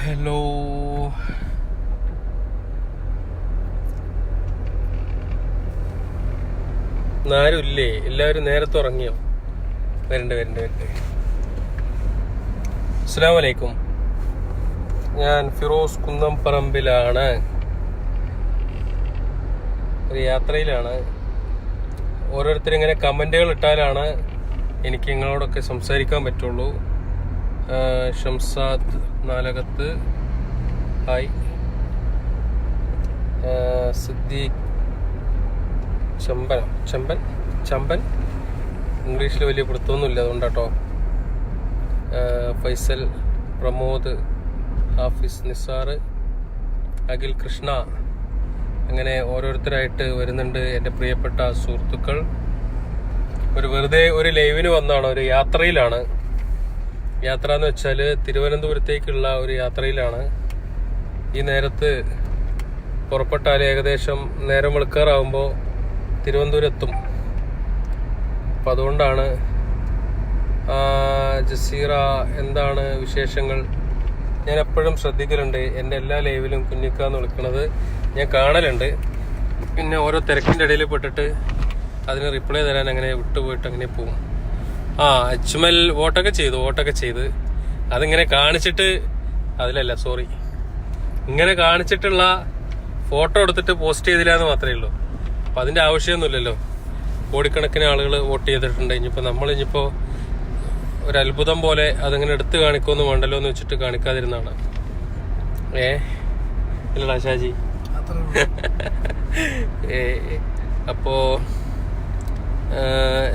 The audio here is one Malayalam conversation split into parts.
ഹലോ, ആരുമില്ലേ? എല്ലാവരും നേരത്തെ ഉറങ്ങിയോ? വരണ്ട്. അസ്സലാമു അലൈക്കും. ഞാൻ ഫിറോസ് കുന്നംപറമ്പിലാണ്. ഒരു യാത്രയിലാണ്. ഓരോരുത്തരിങ്ങനെ കമൻറ്റുകൾ ഇട്ടാലാണ് എനിക്ക് നിങ്ങളോടൊക്കെ സംസാരിക്കാൻ പറ്റുള്ളൂ. ഷംസാദ് നാലകത്ത് ഹായ്, സിദ്ദീഖ് ചമ്പൻ ഇംഗ്ലീഷിൽ വലിയ പിടുത്തമൊന്നുമില്ല, അതുകൊണ്ടാട്ടോ. ഫൈസൽ, പ്രമോദ്, ഹാഫിസ്, നിസാർ, അഖിൽ കൃഷ്ണ, അങ്ങനെ ഓരോരുത്തരായിട്ട് വരുന്നുണ്ട് എൻ്റെ പ്രിയപ്പെട്ട സുഹൃത്തുക്കൾ. വെറുതെ ഒരു ലൈവിന് വന്നാണ്. ഒരു യാത്രയിലാണ്. യാത്ര എന്ന് വെച്ചാൽ തിരുവനന്തപുരത്തേക്കുള്ള ഒരു യാത്രയിലാണ്. ഈ നേരത്ത് പുറപ്പെട്ടാൽ ഏകദേശം നേരം വെളുക്കാറാവുമ്പോൾ തിരുവനന്തപുരത്തും. അപ്പം അതുകൊണ്ടാണ്. ജസീറ, എന്താണ് വിശേഷങ്ങൾ? ഞാൻ എപ്പോഴും ശ്രദ്ധിക്കലുണ്ട്. എൻ്റെ എല്ലാ ലൈവിലും കുഞ്ഞിക്കാന്ന് വിളിക്കണത് ഞാൻ കാണലുണ്ട്. പിന്നെ ഓരോ തിരക്കിൻ്റെ ഇടയിൽ പെട്ടിട്ട് അതിന് റിപ്ലൈ തരാൻ അങ്ങനെ വിട്ടുപോയിട്ട് അങ്ങനെ പോകും. അജ്മൽ വോട്ടൊക്കെ ചെയ്ത് അതിങ്ങനെ കാണിച്ചിട്ട് ഇങ്ങനെ കാണിച്ചിട്ടുള്ള ഫോട്ടോ എടുത്തിട്ട് പോസ്റ്റ് ചെയ്തില്ല എന്ന് മാത്രമേ ഉള്ളൂ. അപ്പം അതിൻ്റെ ആവശ്യമൊന്നുമില്ലല്ലോ. കോടിക്കണക്കിന് ആളുകൾ വോട്ട് ചെയ്തിട്ടുണ്ട്. ഇനിയിപ്പോൾ ഒരു അത്ഭുതം പോലെ അതിങ്ങനെ എടുത്ത് കാണിക്കുമെന്ന് വേണ്ടല്ലോ എന്ന് വെച്ചിട്ട് കാണിക്കാതിരുന്നാണ്. ഇല്ലടാ ഷാജി. അപ്പോ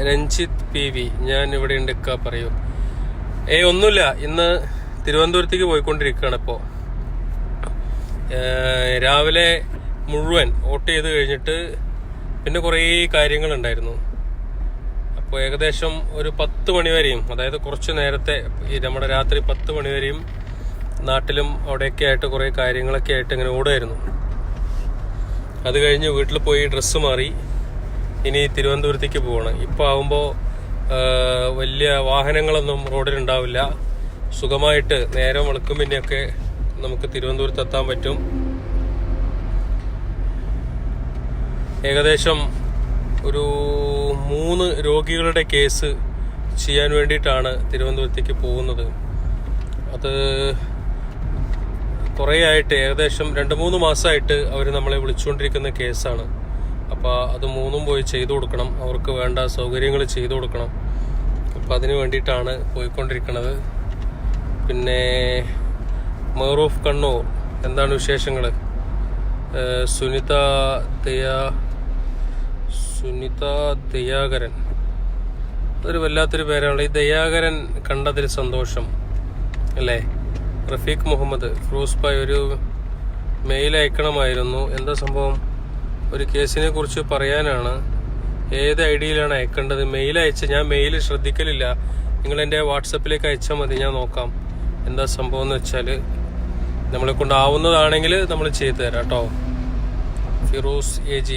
രഞ്ജിത്ത് PV, ഞാൻ ഇവിടെ ഉണ്ട് പറയൂ. ഒന്നുമില്ല, ഇന്ന് തിരുവനന്തപുരത്തേക്ക് പോയിക്കൊണ്ടിരിക്കുകയാണ്. ഇപ്പോൾ രാവിലെ മുഴുവൻ വോട്ട് ചെയ്ത് കഴിഞ്ഞിട്ട് പിന്നെ കുറേ കാര്യങ്ങളുണ്ടായിരുന്നു. അപ്പോൾ ഏകദേശം ഒരു 10 മണി വരെയും, അതായത് കുറച്ച് നേരത്തെ, നമ്മുടെ രാത്രി 10 മണി വരെയും നാട്ടിലും അവിടെയൊക്കെ ആയിട്ട് കുറേ കാര്യങ്ങളൊക്കെ ആയിട്ട് ഇങ്ങനെ ഓടുമായിരുന്നു. അത് കഴിഞ്ഞ് വീട്ടിൽ പോയി ഡ്രസ്സ് മാറി ഇനി തിരുവനന്തപുരത്തേക്ക് പോവാണ്. ഇപ്പോൾ ആവുമ്പോൾ വലിയ വാഹനങ്ങളൊന്നും റോഡിലുണ്ടാവില്ല. സുഖമായിട്ട് നേരം വെളുക്കും പിന്നെയൊക്കെ നമുക്ക് തിരുവനന്തപുരത്ത് എത്താൻ പറ്റും. ഏകദേശം ഒരു 3 രോഗികളുടെ കേസ് ചെയ്യാൻ വേണ്ടിയിട്ടാണ് തിരുവനന്തപുരത്തേക്ക് പോകുന്നത്. അത് കുറേ ആയിട്ട്, ഏകദേശം 2-3 മാസമായിട്ട് അവർ നമ്മളെ വിളിച്ചുകൊണ്ടിരിക്കുന്ന കേസാണ്. അപ്പോൾ അത് 3ഉം പോയി ചെയ്തു കൊടുക്കണം. അവർക്ക് വേണ്ട സൗകര്യങ്ങൾ ചെയ്തു കൊടുക്കണം. അപ്പോൾ അതിന് വേണ്ടിയിട്ടാണ് പോയിക്കൊണ്ടിരിക്കുന്നത്. പിന്നെ മെഹറൂഫ് കണ്ണൂർ, എന്താണ് വിശേഷങ്ങൾ? സുനിത ദയാകരൻ, അതൊരു വല്ലാത്തൊരു പേരാണ്. ഈ ദയാകരൻ കണ്ടതിൽ സന്തോഷം അല്ലേ? റഫീഖ് മുഹമ്മദ്, ഫിറോസ് ഭായ് ഒരു മെയിൽ അയക്കണമായിരുന്നു. എന്താ സംഭവം? ഒരു കേസിനെ കുറിച്ച് പറയാനാണ്. ഏത് ഐഡിയിലാണ് അയക്കേണ്ടത്? മെയിൽ അയച്ച്, ഞാൻ മെയിൽ ശ്രദ്ധിക്കലില്ല. നിങ്ങൾ എൻ്റെ വാട്സപ്പിലേക്ക് അയച്ചാൽ മതി, ഞാൻ നോക്കാം എന്താ സംഭവം എന്ന് വെച്ചാൽ. നമ്മളെ കൊണ്ടാവുന്നതാണെങ്കിൽ നമ്മൾ ചെയ്തു തരാം കേട്ടോ. ഫിറോസ് AG,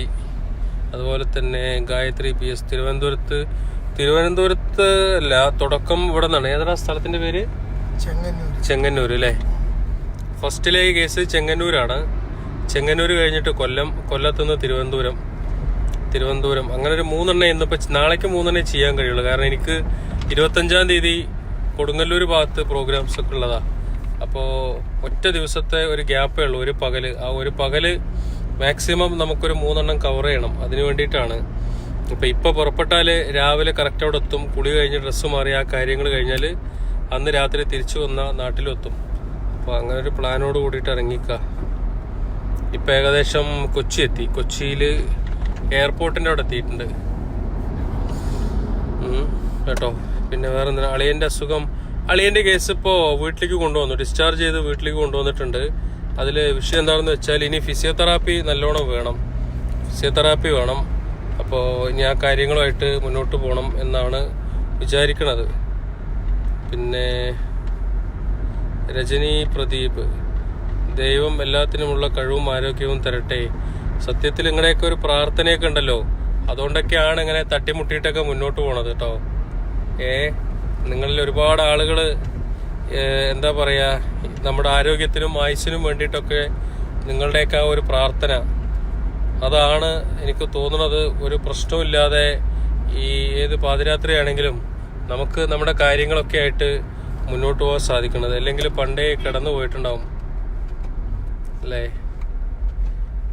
അതുപോലെ തന്നെ ഗായത്രി PS, തിരുവനന്തപുരത്ത് അല്ല, തുടക്കം ഇവിടെ നിന്നാണ്. ഏതാ സ്ഥലത്തിന്റെ പേര്? ചെങ്ങന്നൂർ അല്ലേ? ഫസ്റ്റിലെ കേസ് ചെങ്ങന്നൂരാണ്. ചെങ്ങന്നൂർ കഴിഞ്ഞിട്ട് കൊല്ലത്തുനിന്ന് തിരുവനന്തപുരം, അങ്ങനെ ഒരു 3 എണ്ണം ഇന്നിപ്പോൾ, നാളേക്ക് 3 എണ്ണേ ചെയ്യാൻ കഴിയുള്ളൂ. കാരണം എനിക്ക് 25-ാം തീയതി കൊടുങ്ങല്ലൂർ ഭാഗത്ത് പ്രോഗ്രാംസ് ഒക്കെ ഉള്ളതാ. അപ്പോൾ ഒറ്റ ദിവസത്തെ ഒരു ഗ്യാപ്പേ ഉള്ളൂ, ഒരു പകല്. ആ ഒരു പകല് മാക്സിമം നമുക്കൊരു 3 എണ്ണം കവർ ചെയ്യണം. അതിന് വേണ്ടിയിട്ടാണ്. ഇപ്പോൾ പുറപ്പെട്ടാൽ രാവിലെ കറക്റ്റ് അവിടെ എത്തും. കുളി കഴിഞ്ഞ് ഡ്രസ്സ് മാറി ആ കാര്യങ്ങൾ കഴിഞ്ഞാൽ അന്ന് രാത്രി തിരിച്ചു വന്ന നാട്ടിലെത്തും. അപ്പോൾ അങ്ങനെ ഒരു പ്ലാനോട് കൂടിയിട്ട് ഇറങ്ങിക്കുക. ഇപ്പം ഏകദേശം കൊച്ചി എത്തി. കൊച്ചിയിൽ എയർപോർട്ടിൻ്റെ അവിടെ എത്തിയിട്ടുണ്ട് കേട്ടോ. പിന്നെ വേറെ എന്തിനാ? അളിയൻ്റെ അസുഖം, അളിയൻ്റെ കേസ് ഇപ്പോൾ വീട്ടിലേക്ക് കൊണ്ടുവന്നു, ഡിസ്ചാർജ് ചെയ്ത് വീട്ടിലേക്ക് കൊണ്ടുവന്നിട്ടുണ്ട്. അതിൽ വിഷയം എന്താണെന്ന് വെച്ചാൽ ഇനി ഫിസിയോതെറാപ്പി നല്ലോണം വേണം. അപ്പോൾ ഇനി ആ കാര്യങ്ങളുമായിട്ട് മുന്നോട്ട് പോകണം എന്നാണ് വിചാരിക്കണത്. പിന്നെ രജനി പ്രദീപ്, ദൈവം എല്ലാത്തിനുമുള്ള കഴിവും ആരോഗ്യവും തരട്ടെ. സത്യത്തിൽ ഇങ്ങനെയൊക്കെ ഒരു പ്രാർത്ഥനയൊക്കെ ഉണ്ടല്ലോ, അതുകൊണ്ടൊക്കെയാണ് ഇങ്ങനെ തട്ടിമുട്ടിയിട്ടൊക്കെ മുന്നോട്ട് പോണത് കേട്ടോ. നിങ്ങളിൽ ഒരുപാട് ആളുകൾ എന്താ പറയുക, നമ്മുടെ ആരോഗ്യത്തിനും ആയുസ്സിനും വേണ്ടിയിട്ടൊക്കെ നിങ്ങളുടെയൊക്കെ ആ ഒരു പ്രാർത്ഥന, അതാണ് എനിക്ക് തോന്നുന്നത് ഒരു പ്രശ്നമില്ലാതെ ഈ ഏത് പാതിരാത്രിയാണെങ്കിലും നമുക്ക് നമ്മുടെ കാര്യങ്ങളൊക്കെ ആയിട്ട് മുന്നോട്ട് പോകാൻ സാധിക്കുന്നത്. അല്ലെങ്കിൽ പണ്ടേ കിടന്നു പോയിട്ടുണ്ടാവും അല്ലേ.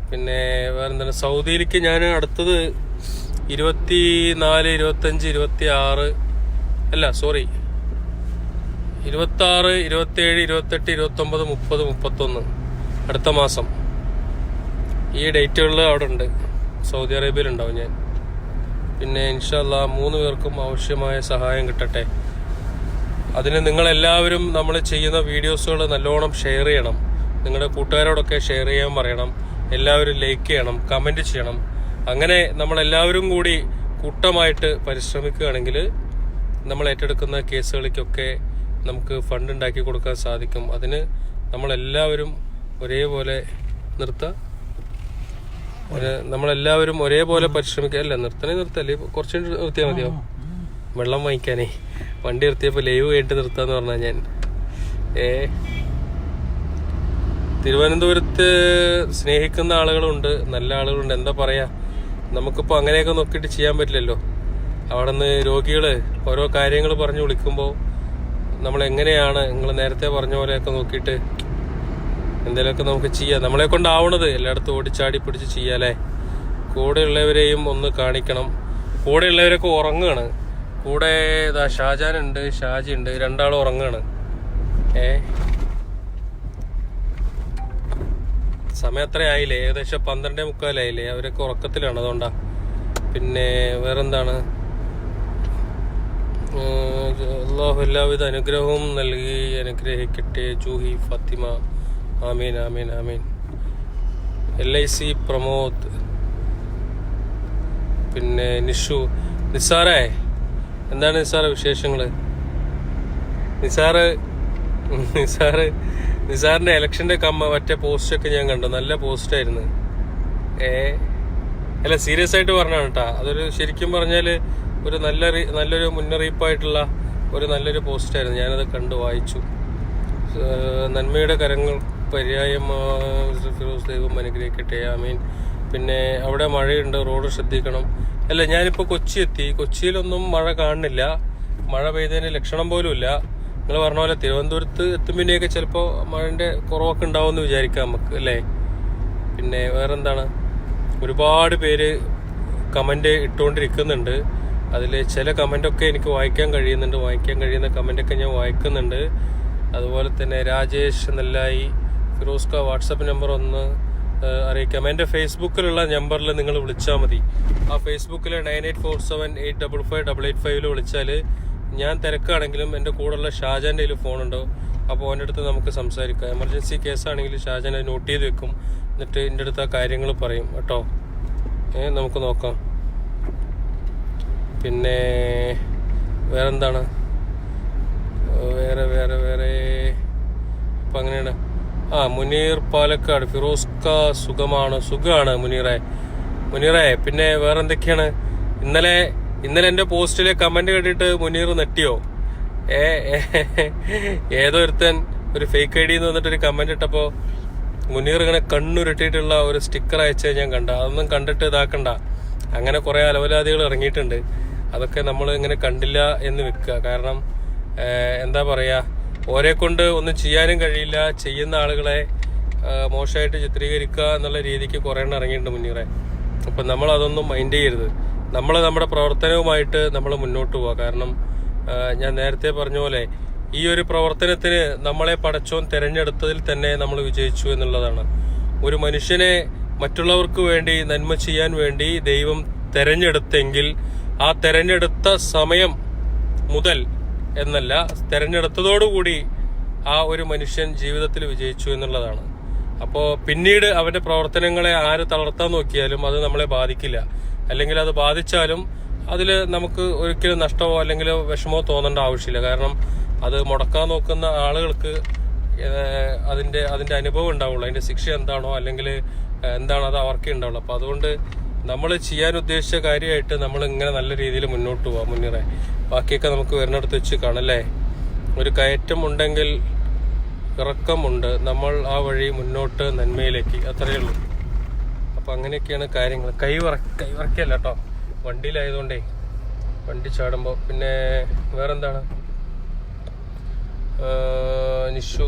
പിന്നെ വേറെന്താണ്, സൗദിയിലേക്ക് ഞാൻ അടുത്തത് 24, 25, 26 അല്ല സോറി 26, 27, 28, 29, 30, 31 അടുത്ത മാസം ഈ ഡേറ്റുകളിൽ അവിടെ ഉണ്ട്, സൗദി അറേബ്യയിലുണ്ടാവും ഞാൻ. പിന്നെ ഇൻഷാ അല്ലാഹ് 3 പേർക്കും ആവശ്യമായ സഹായം കിട്ടട്ടെ. അതിന് നിങ്ങളെല്ലാവരും നമ്മൾ ചെയ്യുന്ന വീഡിയോസുകൾ നല്ലോണം ഷെയർ ചെയ്യണം, നിങ്ങളുടെ കൂട്ടുകാരോടൊക്കെ ഷെയർ ചെയ്യാൻ പറയണം, എല്ലാവരും ലൈക്ക് ചെയ്യണം, കമൻറ്റ് ചെയ്യണം. അങ്ങനെ നമ്മളെല്ലാവരും കൂടി കൂട്ടമായിട്ട് പരിശ്രമിക്കുകയാണെങ്കിൽ നമ്മൾ ഏറ്റെടുക്കുന്ന കേസുകളിലേക്കൊക്കെ നമുക്ക് ഫണ്ട് ഉണ്ടാക്കി കൊടുക്കാൻ സാധിക്കും. അതിന് നമ്മളെല്ലാവരും ഒരേപോലെ നമ്മളെല്ലാവരും ഒരേപോലെ പരിശ്രമിക്കുക. അല്ല നിർത്തല്ലേ, കുറച്ച് നിർത്തിയാൽ മതിയോ? വെള്ളം വാങ്ങിക്കാനേ വണ്ടി നിർത്തിയപ്പോൾ ലൈവ് കഴിഞ്ഞിട്ട് നിർത്താന്ന് പറഞ്ഞാൽ ഞാൻ. തിരുവനന്തപുരത്ത് സ്നേഹിക്കുന്ന ആളുകളുണ്ട്, നല്ല ആളുകളുണ്ട്. എന്താ പറയാ, നമുക്കിപ്പോൾ അങ്ങനെയൊക്കെ നോക്കിയിട്ട് ചെയ്യാൻ പറ്റില്ലല്ലോ. അവിടെ നിന്ന് രോഗികൾ ഓരോ കാര്യങ്ങൾ പറഞ്ഞു വിളിക്കുമ്പോൾ നമ്മൾ എങ്ങനെയാണ് നിങ്ങൾ നേരത്തെ പറഞ്ഞ പോലെയൊക്കെ നോക്കിയിട്ട് എന്തെങ്കിലുമൊക്കെ നമുക്ക് ചെയ്യാം. നമ്മളെ കൊണ്ടാവണത് എല്ലായിടത്തും ഓടിച്ചാടി പിടിച്ച് ചെയ്യാല്ലേ. കൂടെയുള്ളവരെയും ഒന്ന് കാണിക്കണം. കൂടെയുള്ളവരൊക്കെ ഉറങ്ങുകയാണ്. കൂടെ ഇതാ ഷാജാനുണ്ട്, ഷാജി ഉണ്ട്, 2 ആളും ഉറങ്ങുകയാണ്. സമയം അത്ര ആയില്ലേ, ഏകദേശം 12:45 അവരൊക്കെ ഉറക്കത്തിലാണ്, അതുകൊണ്ടാ. പിന്നെ വേറെന്താണ്, അള്ളാഹു എല്ലാവിധ അനുഗ്രഹവും നൽകി അനുഗ്രഹിക്കട്ടെ. ജൂഹി ഫാത്തിമ, ആമീൻ ആമീൻ ആമീൻ. LIC പ്രമോദ്, പിന്നെ നിസാറേ എന്താണ് നിസാറ് വിശേഷങ്ങള്? നിസാറിന്റെ ഇലക്ഷന്റെ മറ്റേ പോസ്റ്റൊക്കെ ഞാൻ കണ്ടു, നല്ല പോസ്റ്റായിരുന്നു. അല്ല സീരിയസ് ആയിട്ട് പറഞ്ഞാണ് കേട്ടാ, അതൊരു ശരിക്കും പറഞ്ഞാല് ഒരു നല്ലൊരു മുന്നറിയിപ്പായിട്ടുള്ള ഒരു നല്ലൊരു പോസ്റ്റായിരുന്നു. ഞാനത് കണ്ടു വായിച്ചു. നന്മയുടെ കരങ്ങൾ പര്യായം ഫിറോസ് ദൈവം അനുഗ്രഹിക്കട്ടെ, ആമീൻ. പിന്നെ അവിടെ മഴയുണ്ട്, റോഡ് ശ്രദ്ധിക്കണം. അല്ല ഞാനിപ്പോൾ കൊച്ചി എത്തി, കൊച്ചിയിലൊന്നും മഴ കാണുന്നില്ല, മഴ പെയ്തതിന് ലക്ഷണം പോലും ഇല്ല. നിങ്ങൾ പറഞ്ഞ പോലെ തിരുവനന്തപുരത്ത് എത്തുമ്പോഴേക്ക് ചിലപ്പോൾ മഴൻ്റെ കുറവൊക്കെ ഉണ്ടാവുമെന്ന് വിചാരിക്കാം നമുക്ക് അല്ലേ. പിന്നെ വേറെന്താണ്, ഒരുപാട് പേര് കമൻറ്റ് ഇട്ടുകൊണ്ടിരിക്കുന്നുണ്ട്. അതിൽ ചില കമൻറ്റൊക്കെ എനിക്ക് വായിക്കാൻ കഴിയുന്ന കമൻറ്റൊക്കെ ഞാൻ വായിക്കുന്നുണ്ട്. അതുപോലെ തന്നെ രാജേഷ് നെല്ലായി, ഫിറോസ്ക വാട്സപ്പ് നമ്പർ ഒന്ന് അറിയിക്കാം. എൻ്റെ ഫേസ്ബുക്കിലുള്ള നമ്പറിൽ നിങ്ങൾ വിളിച്ചാൽ മതി. ആ ഫേസ്ബുക്കിലെ 9847855855 വിളിച്ചാൽ ഞാൻ തിരക്കാണെങ്കിലും എൻ്റെ കൂടെയുള്ള ഷാജാൻ്റെ കയ്യിൽ ഫോണുണ്ടോ, അപ്പോൾ അവൻ്റെ അടുത്ത് നമുക്ക് സംസാരിക്കാം. എമർജൻസി കേസാണെങ്കിൽ ഷാജാൻ അത് നോട്ട് ചെയ്ത് വെക്കും, എന്നിട്ട് എൻ്റെ അടുത്ത് ആ കാര്യങ്ങൾ പറയും കേട്ടോ. നമുക്ക് നോക്കാം. പിന്നെ വേറെന്താണ്, വേറെ ഇപ്പം അങ്ങനെയാണ്. മുനീർ പാലക്കാട്, ഫിറോസ്ക സുഖമാണ് മുനീറെ. പിന്നെ വേറെന്തൊക്കെയാണ്, ഇന്നലെ എൻ്റെ പോസ്റ്റിലെ കമന്റ് കേട്ടിട്ട് മുനീർ നെട്ടിയോ? ഏതോ ഒരുത്തൻ ഒരു ഫേക്ക് ID എന്ന് വന്നിട്ടൊരു കമന്റ് ഇട്ടപ്പോൾ മുനീർ ഇങ്ങനെ കണ്ണുരുട്ടിയിട്ടുള്ള ഒരു സ്റ്റിക്കർ അയച്ചത് ഞാൻ കണ്ട. അതൊന്നും കണ്ടിട്ട് ഇതാക്കണ്ട. അങ്ങനെ കുറെ അലവലാദികൾ ഇറങ്ങിയിട്ടുണ്ട്. അതൊക്കെ നമ്മൾ ഇങ്ങനെ കണ്ടില്ല എന്ന് വെക്കുക. കാരണം എന്താ പറയാ, ഓരെ കൊണ്ട് ഒന്നും ചെയ്യാനും കഴിയില്ല, ചെയ്യുന്ന ആളുകളെ മോശമായിട്ട് ചിത്രീകരിക്കുക എന്നുള്ള രീതിക്ക് കുറെ എണ്ണം ഇറങ്ങിയിട്ടുണ്ട് മുന്നീറെ. അപ്പം നമ്മൾ അതൊന്നും മൈൻഡ് ചെയ്യരുത്. നമ്മുടെ പ്രവർത്തനവുമായിട്ട് നമ്മൾ മുന്നോട്ട് പോവുക. കാരണം ഞാൻ നേരത്തെ പറഞ്ഞ പോലെ ഈ ഒരു പ്രവർത്തനത്തിന് നമ്മളെ പടച്ചോൻ തിരഞ്ഞെടുത്തതിൽ തന്നെ നമ്മൾ വിജയിച്ചു എന്നുള്ളതാണ്. ഒരു മനുഷ്യനെ മറ്റുള്ളവർക്ക് വേണ്ടി നന്മ ചെയ്യാൻ വേണ്ടി ദൈവം തെരഞ്ഞെടുത്തെങ്കിൽ ആ തെരഞ്ഞെടുത്ത സമയം മുതൽ എന്നല്ല, തെരഞ്ഞെടുത്തതോടുകൂടി ആ ഒരു മനുഷ്യൻ ജീവിതത്തിൽ വിജയിച്ചു എന്നുള്ളതാണ്. അപ്പോൾ പിന്നീട് അവന്റെ പ്രവർത്തനങ്ങളെ ആര് തളർത്താൻ നോക്കിയാലും അത് നമ്മളെ ബാധിക്കില്ല. അല്ലെങ്കിൽ അത് ബാധിച്ചാലും അതിൽ നമുക്ക് ഒരിക്കലും നഷ്ടമോ അല്ലെങ്കിൽ വിഷമോ തോന്നേണ്ട ആവശ്യമില്ല. കാരണം അത് മുടക്കാൻ നോക്കുന്ന ആളുകൾക്ക് അതിന്റെ അനുഭവം ഉണ്ടാവുള്ളൂ. അതിന്റെ ശിക്ഷ എന്താണോ അല്ലെങ്കിൽ എന്താണ് അത് അവർക്കേ ഉണ്ടാവുള്ളൂ. അപ്പോൾ അതുകൊണ്ട് നമ്മൾ ചെയ്യാൻ ഉദ്ദേശിച്ച കാര്യമായിട്ട് നമ്മൾ ഇങ്ങനെ നല്ല രീതിയിൽ മുന്നോട്ട് പോവാം മുന്നേറെ. ബാക്കിയൊക്കെ നമുക്ക് വരുന്നിടത്ത് വെച്ച് കാണല്ലേ. ഒരു കയറ്റമുണ്ടെങ്കിൽ ഇറക്കമുണ്ട്, നമ്മൾ ആ വഴി മുന്നോട്ട് നന്മയിലേക്ക്, അത്രയേ ഉള്ളൂ. അപ്പം അങ്ങനെയൊക്കെയാണ് കാര്യങ്ങൾ. കൈവറക്കല്ല കേട്ടോ, വണ്ടിയിലായതുകൊണ്ടേ വണ്ടി ചാടുമ്പോൾ. പിന്നെ വേറെന്താണ്, നിഷു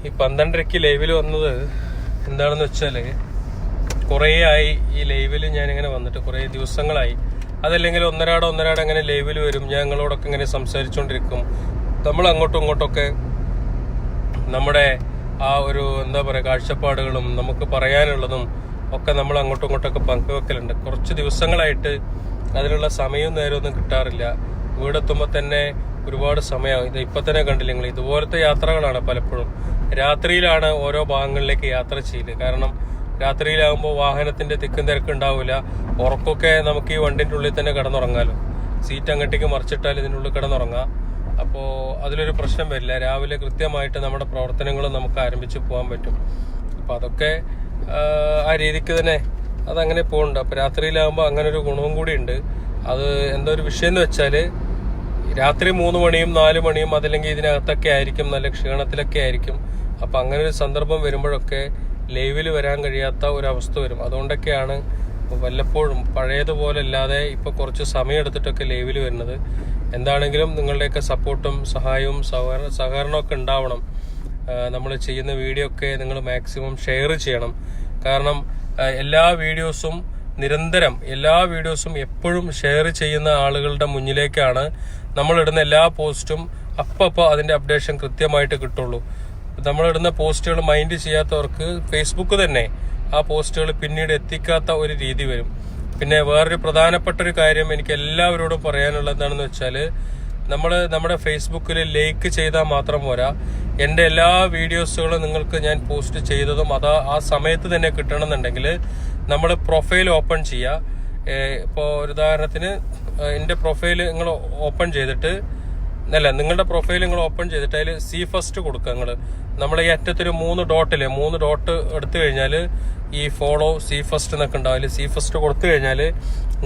ഈ 12:30 ലൈവിൽ വന്നത് എന്താണെന്ന് വെച്ചാൽ, കുറേ ആയി ഈ ലൈവിൽ ഞാനിങ്ങനെ വന്നിട്ട് കുറേ ദിവസങ്ങളായി. അതല്ലെങ്കിൽ ഒന്നരാട അങ്ങനെ ലൈവിൽ വരും, ഞങ്ങളോടൊക്കെ ഇങ്ങനെ സംസാരിച്ചുകൊണ്ടിരിക്കും. നമ്മൾ അങ്ങോട്ടും ഇങ്ങോട്ടൊക്കെ നമ്മുടെ ആ ഒരു എന്താ പറയുക കാഴ്ചപ്പാടുകളും നമുക്ക് പറയാനുള്ളതും ഒക്കെ നമ്മൾ അങ്ങോട്ടും ഇങ്ങോട്ടൊക്കെ പങ്കുവെക്കലുണ്ട്. കുറച്ച് ദിവസങ്ങളായിട്ട് അതിനുള്ള സമയവും നേരമൊന്നും കിട്ടാറില്ല. വീടെത്തുമ്പോൾ തന്നെ ഒരുപാട് സമയമാകും. ഇത് ഇപ്പം തന്നെ കണ്ടില്ല നിങ്ങൾ, ഇതുപോലത്തെ യാത്രകളാണ് പലപ്പോഴും. രാത്രിയിലാണ് ഓരോ ഭാഗങ്ങളിലേക്ക് യാത്ര ചെയ്യല്. കാരണം രാത്രിയിലാകുമ്പോൾ വാഹനത്തിന്റെ തിക്കും തിരക്കും ഉണ്ടാവില്ല. ഉറക്കമൊക്കെ നമുക്ക് ഈ വണ്ടിൻ്റെ ഉള്ളിൽ തന്നെ കിടന്നുറങ്ങാമല്ലോ. സീറ്റ് അങ്ങോട്ടേക്ക് മറിച്ചിട്ടാൽ ഇതിൻ്റെ ഉള്ളിൽ കിടന്നുറങ്ങാം. അപ്പോൾ അതിലൊരു പ്രശ്നം വരില്ല. രാവിലെ കൃത്യമായിട്ട് നമ്മുടെ പ്രവർത്തനങ്ങളും നമുക്ക് ആരംഭിച്ച് പോകാൻ പറ്റും. അപ്പം അതൊക്കെ ആ രീതിക്ക് തന്നെ അതങ്ങനെ പോകുന്നുണ്ട്. അപ്പം രാത്രിയിലാകുമ്പോൾ അങ്ങനെ ഒരു ഗുണവും കൂടി ഉണ്ട്. അത് എന്താ ഒരു വിഷയം എന്ന് വെച്ചാൽ, രാത്രി 3 മണിയും 4 മണിയും അതല്ലെങ്കിൽ ഇതിനകത്തൊക്കെ ആയിരിക്കും, നല്ല ക്ഷീണത്തിലൊക്കെ ആയിരിക്കും. അപ്പം അങ്ങനെ ഒരു സന്ദർഭം വരുമ്പോഴൊക്കെ ലൈവിൽ വരാൻ കഴിയാത്ത ഒരവസ്ഥ വരും. അതുകൊണ്ടൊക്കെയാണ് വല്ലപ്പോഴും പഴയതുപോലെ അല്ലാതെ ഇപ്പോൾ കുറച്ച് സമയം എടുത്തിട്ടൊക്കെ ലൈവിൽ വരുന്നത്. എന്താണെങ്കിലും നിങ്ങളുടെയൊക്കെ സപ്പോർട്ടും സഹായവും സഹകരണമൊക്കെ ഉണ്ടാവണം. നമ്മൾ ചെയ്യുന്ന വീഡിയോ ഒക്കെ നിങ്ങൾ മാക്സിമം ഷെയർ ചെയ്യണം. കാരണം എല്ലാ വീഡിയോസും എപ്പോഴും ഷെയർ ചെയ്യുന്ന ആളുകളുടെ മുന്നിലേക്കാണ് നമ്മളിടുന്ന എല്ലാ പോസ്റ്റും അപ്പോൾ അതിന്റെ അപ്ഡേഷൻ കൃത്യമായിട്ട് കിട്ടുള്ളൂ. നമ്മളിടുന്ന പോസ്റ്റുകൾ മൈൻഡ് ചെയ്യാത്തവർക്ക് ഫേസ്ബുക്ക് തന്നെ ആ പോസ്റ്റുകൾ പിന്നീട് എത്തിക്കാത്ത ഒരു രീതി വരും. പിന്നെ വേറൊരു പ്രധാനപ്പെട്ട ഒരു കാര്യം എനിക്ക് എല്ലാവരോടും പറയാനുള്ളത് എന്താണെന്ന് വെച്ചാൽ, നമ്മുടെ ഫേസ്ബുക്കിൽ ലൈക്ക് ചെയ്താൽ മാത്രം പോരാ. എൻ്റെ എല്ലാ വീഡിയോസുകളും നിങ്ങൾക്ക് ഞാൻ പോസ്റ്റ് ചെയ്തതും ആ സമയത്ത് തന്നെ കിട്ടണമെന്നുണ്ടെങ്കിൽ നമ്മൾ പ്രൊഫൈൽ ഓപ്പൺ ചെയ്യുക. ഇപ്പോൾ ഒരു ഉദാഹരണത്തിന് എൻ്റെ പ്രൊഫൈൽ നിങ്ങൾ ഓപ്പൺ ചെയ്തിട്ട് നിങ്ങളുടെ പ്രൊഫൈൽ നിങ്ങൾ ഓപ്പൺ ചെയ്തിട്ട് അതിൽ സി ഫസ്റ്റ് കൊടുക്കുക. നമ്മൾ ഈ അറ്റത്തൊരു 3 ഡോട്ട് എടുത്തു കഴിഞ്ഞാൽ ഈ ഫോളോ സി ഫസ്റ്റ് എന്നൊക്കെ ഉണ്ടാവും. അതിൽ സി ഫസ്റ്റ് കൊടുത്തു കഴിഞ്ഞാൽ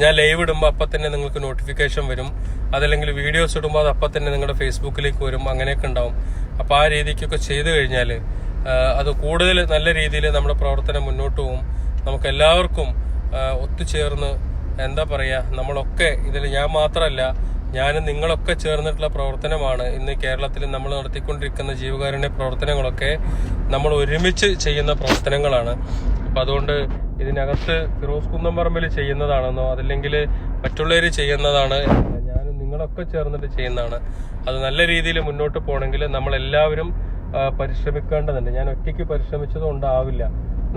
ഞാൻ ലൈവ് ഇടുമ്പോൾ അപ്പം തന്നെ നിങ്ങൾക്ക് നോട്ടിഫിക്കേഷൻ വരും. അതല്ലെങ്കിൽ വീഡിയോസ് ഇടുമ്പോൾ അത് അപ്പം തന്നെ നിങ്ങളുടെ ഫേസ്ബുക്കിലേക്ക് വരും. അങ്ങനെയൊക്കെ ഉണ്ടാവും. അപ്പോൾ ആ രീതിക്കൊക്കെ ചെയ്തു കഴിഞ്ഞാൽ അത് കൂടുതൽ നല്ല രീതിയിൽ നമ്മുടെ പ്രവർത്തനം മുന്നോട്ട് പോകും. നമുക്ക് എല്ലാവർക്കും ഒത്തുചേർന്ന് എന്താ പറയുക, നമ്മളൊക്കെ ഇതിൽ ഞാൻ മാത്രമല്ല, ഞാനും നിങ്ങളൊക്കെ ചേർന്നിട്ടുള്ള പ്രവർത്തനമാണ് ഇന്ന് കേരളത്തിൽ നമ്മൾ നടത്തിക്കൊണ്ടിരിക്കുന്ന ജീവകാരുണ്യ പ്രവർത്തനങ്ങളൊക്കെ നമ്മൾ ഒരുമിച്ച് ചെയ്യുന്ന പ്രവർത്തനങ്ങളാണ്. അപ്പം അതുകൊണ്ട് ഇതിനകത്ത് ഫിറോസ് കുന്നംപറമ്പിൽ ചെയ്യുന്നതാണെന്നോ അതല്ലെങ്കിൽ മറ്റുള്ളവർ ചെയ്യുന്നതാണ്, ഞാനും നിങ്ങളൊക്കെ ചേർന്നിട്ട് ചെയ്യുന്നതാണ്. അത് നല്ല രീതിയിൽ മുന്നോട്ട് പോകണമെങ്കിൽ നമ്മളെല്ലാവരും പരിശ്രമിക്കേണ്ടതുണ്ട്. ഞാൻ ഒറ്റയ്ക്ക് പരിശ്രമിച്ചത് കൊണ്ടാവില്ല.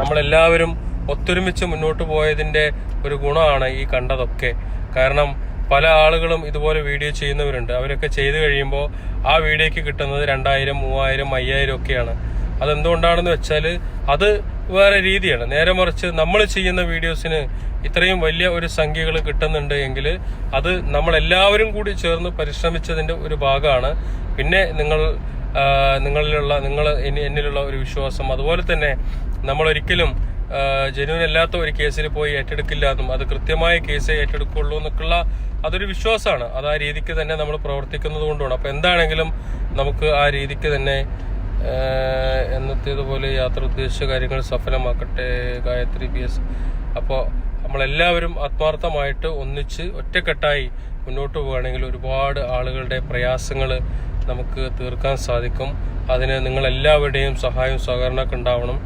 നമ്മളെല്ലാവരും ഒത്തൊരുമിച്ച് മുന്നോട്ട് പോയതിന്റെ ഒരു ഗുണമാണ് ഈ കണ്ടതൊക്കെ. കാരണം പല ആളുകളും ഇതുപോലെ വീഡിയോ ചെയ്യുന്നവരുണ്ട്. അവരൊക്കെ ചെയ്തു കഴിയുമ്പോൾ ആ വീഡിയോക്ക് കിട്ടുന്നത് 2000, 3000, 5000 ഒക്കെയാണ്. അതെന്തുകൊണ്ടാണെന്ന് വെച്ചാൽ അത് വേറെ രീതിയാണ്. നേരെ മറിച്ച് നമ്മൾ ചെയ്യുന്ന വീഡിയോസിന് ഇത്രയും വലിയ ഒരു സംഖ്യകൾ കിട്ടുന്നുണ്ട് എങ്കിൽ അത് നമ്മളെല്ലാവരും കൂടി ചേർന്ന് പരിശ്രമിച്ചതിന്റെ ഒരു ഭാഗമാണ്. പിന്നെ എന്നിലുള്ള ഒരു വിശ്വാസം, അതുപോലെ തന്നെ നമ്മൾ ഒരിക്കലും ജെന്യൂൻ അല്ലാത്ത ഒരു കേസിൽ പോയി ഏറ്റെടുക്കില്ല എന്നും അത് കൃത്യമായ കേസ് ഏറ്റെടുക്കുള്ളൂ എന്നൊക്കെയുള്ള അതൊരു വിശ്വാസമാണ്. അത് ആ രീതിക്ക് തന്നെ നമ്മൾ പ്രവർത്തിക്കുന്നത് കൊണ്ടുമാണ്. അപ്പൊ എന്താണെങ്കിലും നമുക്ക് ആ രീതിക്ക് തന്നെ എന്നത്തേതുപോലെ യാത്ര ഉദ്ദേശിച്ച കാര്യങ്ങൾ സഫലമാക്കട്ടെ ഗായത്രി PS. അപ്പോൾ നമ്മളെല്ലാവരും ആത്മാർത്ഥമായിട്ട് ഒന്നിച്ച് ഒറ്റക്കെട്ടായി മുന്നോട്ട് പോവുകയാണെങ്കിൽ ഒരുപാട് ആളുകളുടെ പ്രയാസങ്ങൾ നമുക്ക് തീർക്കാൻ സാധിക്കും. അതിന് നിങ്ങളെല്ലാവരുടെയും സഹായവും സഹകരണമൊക്കെ ഉണ്ടാവണം.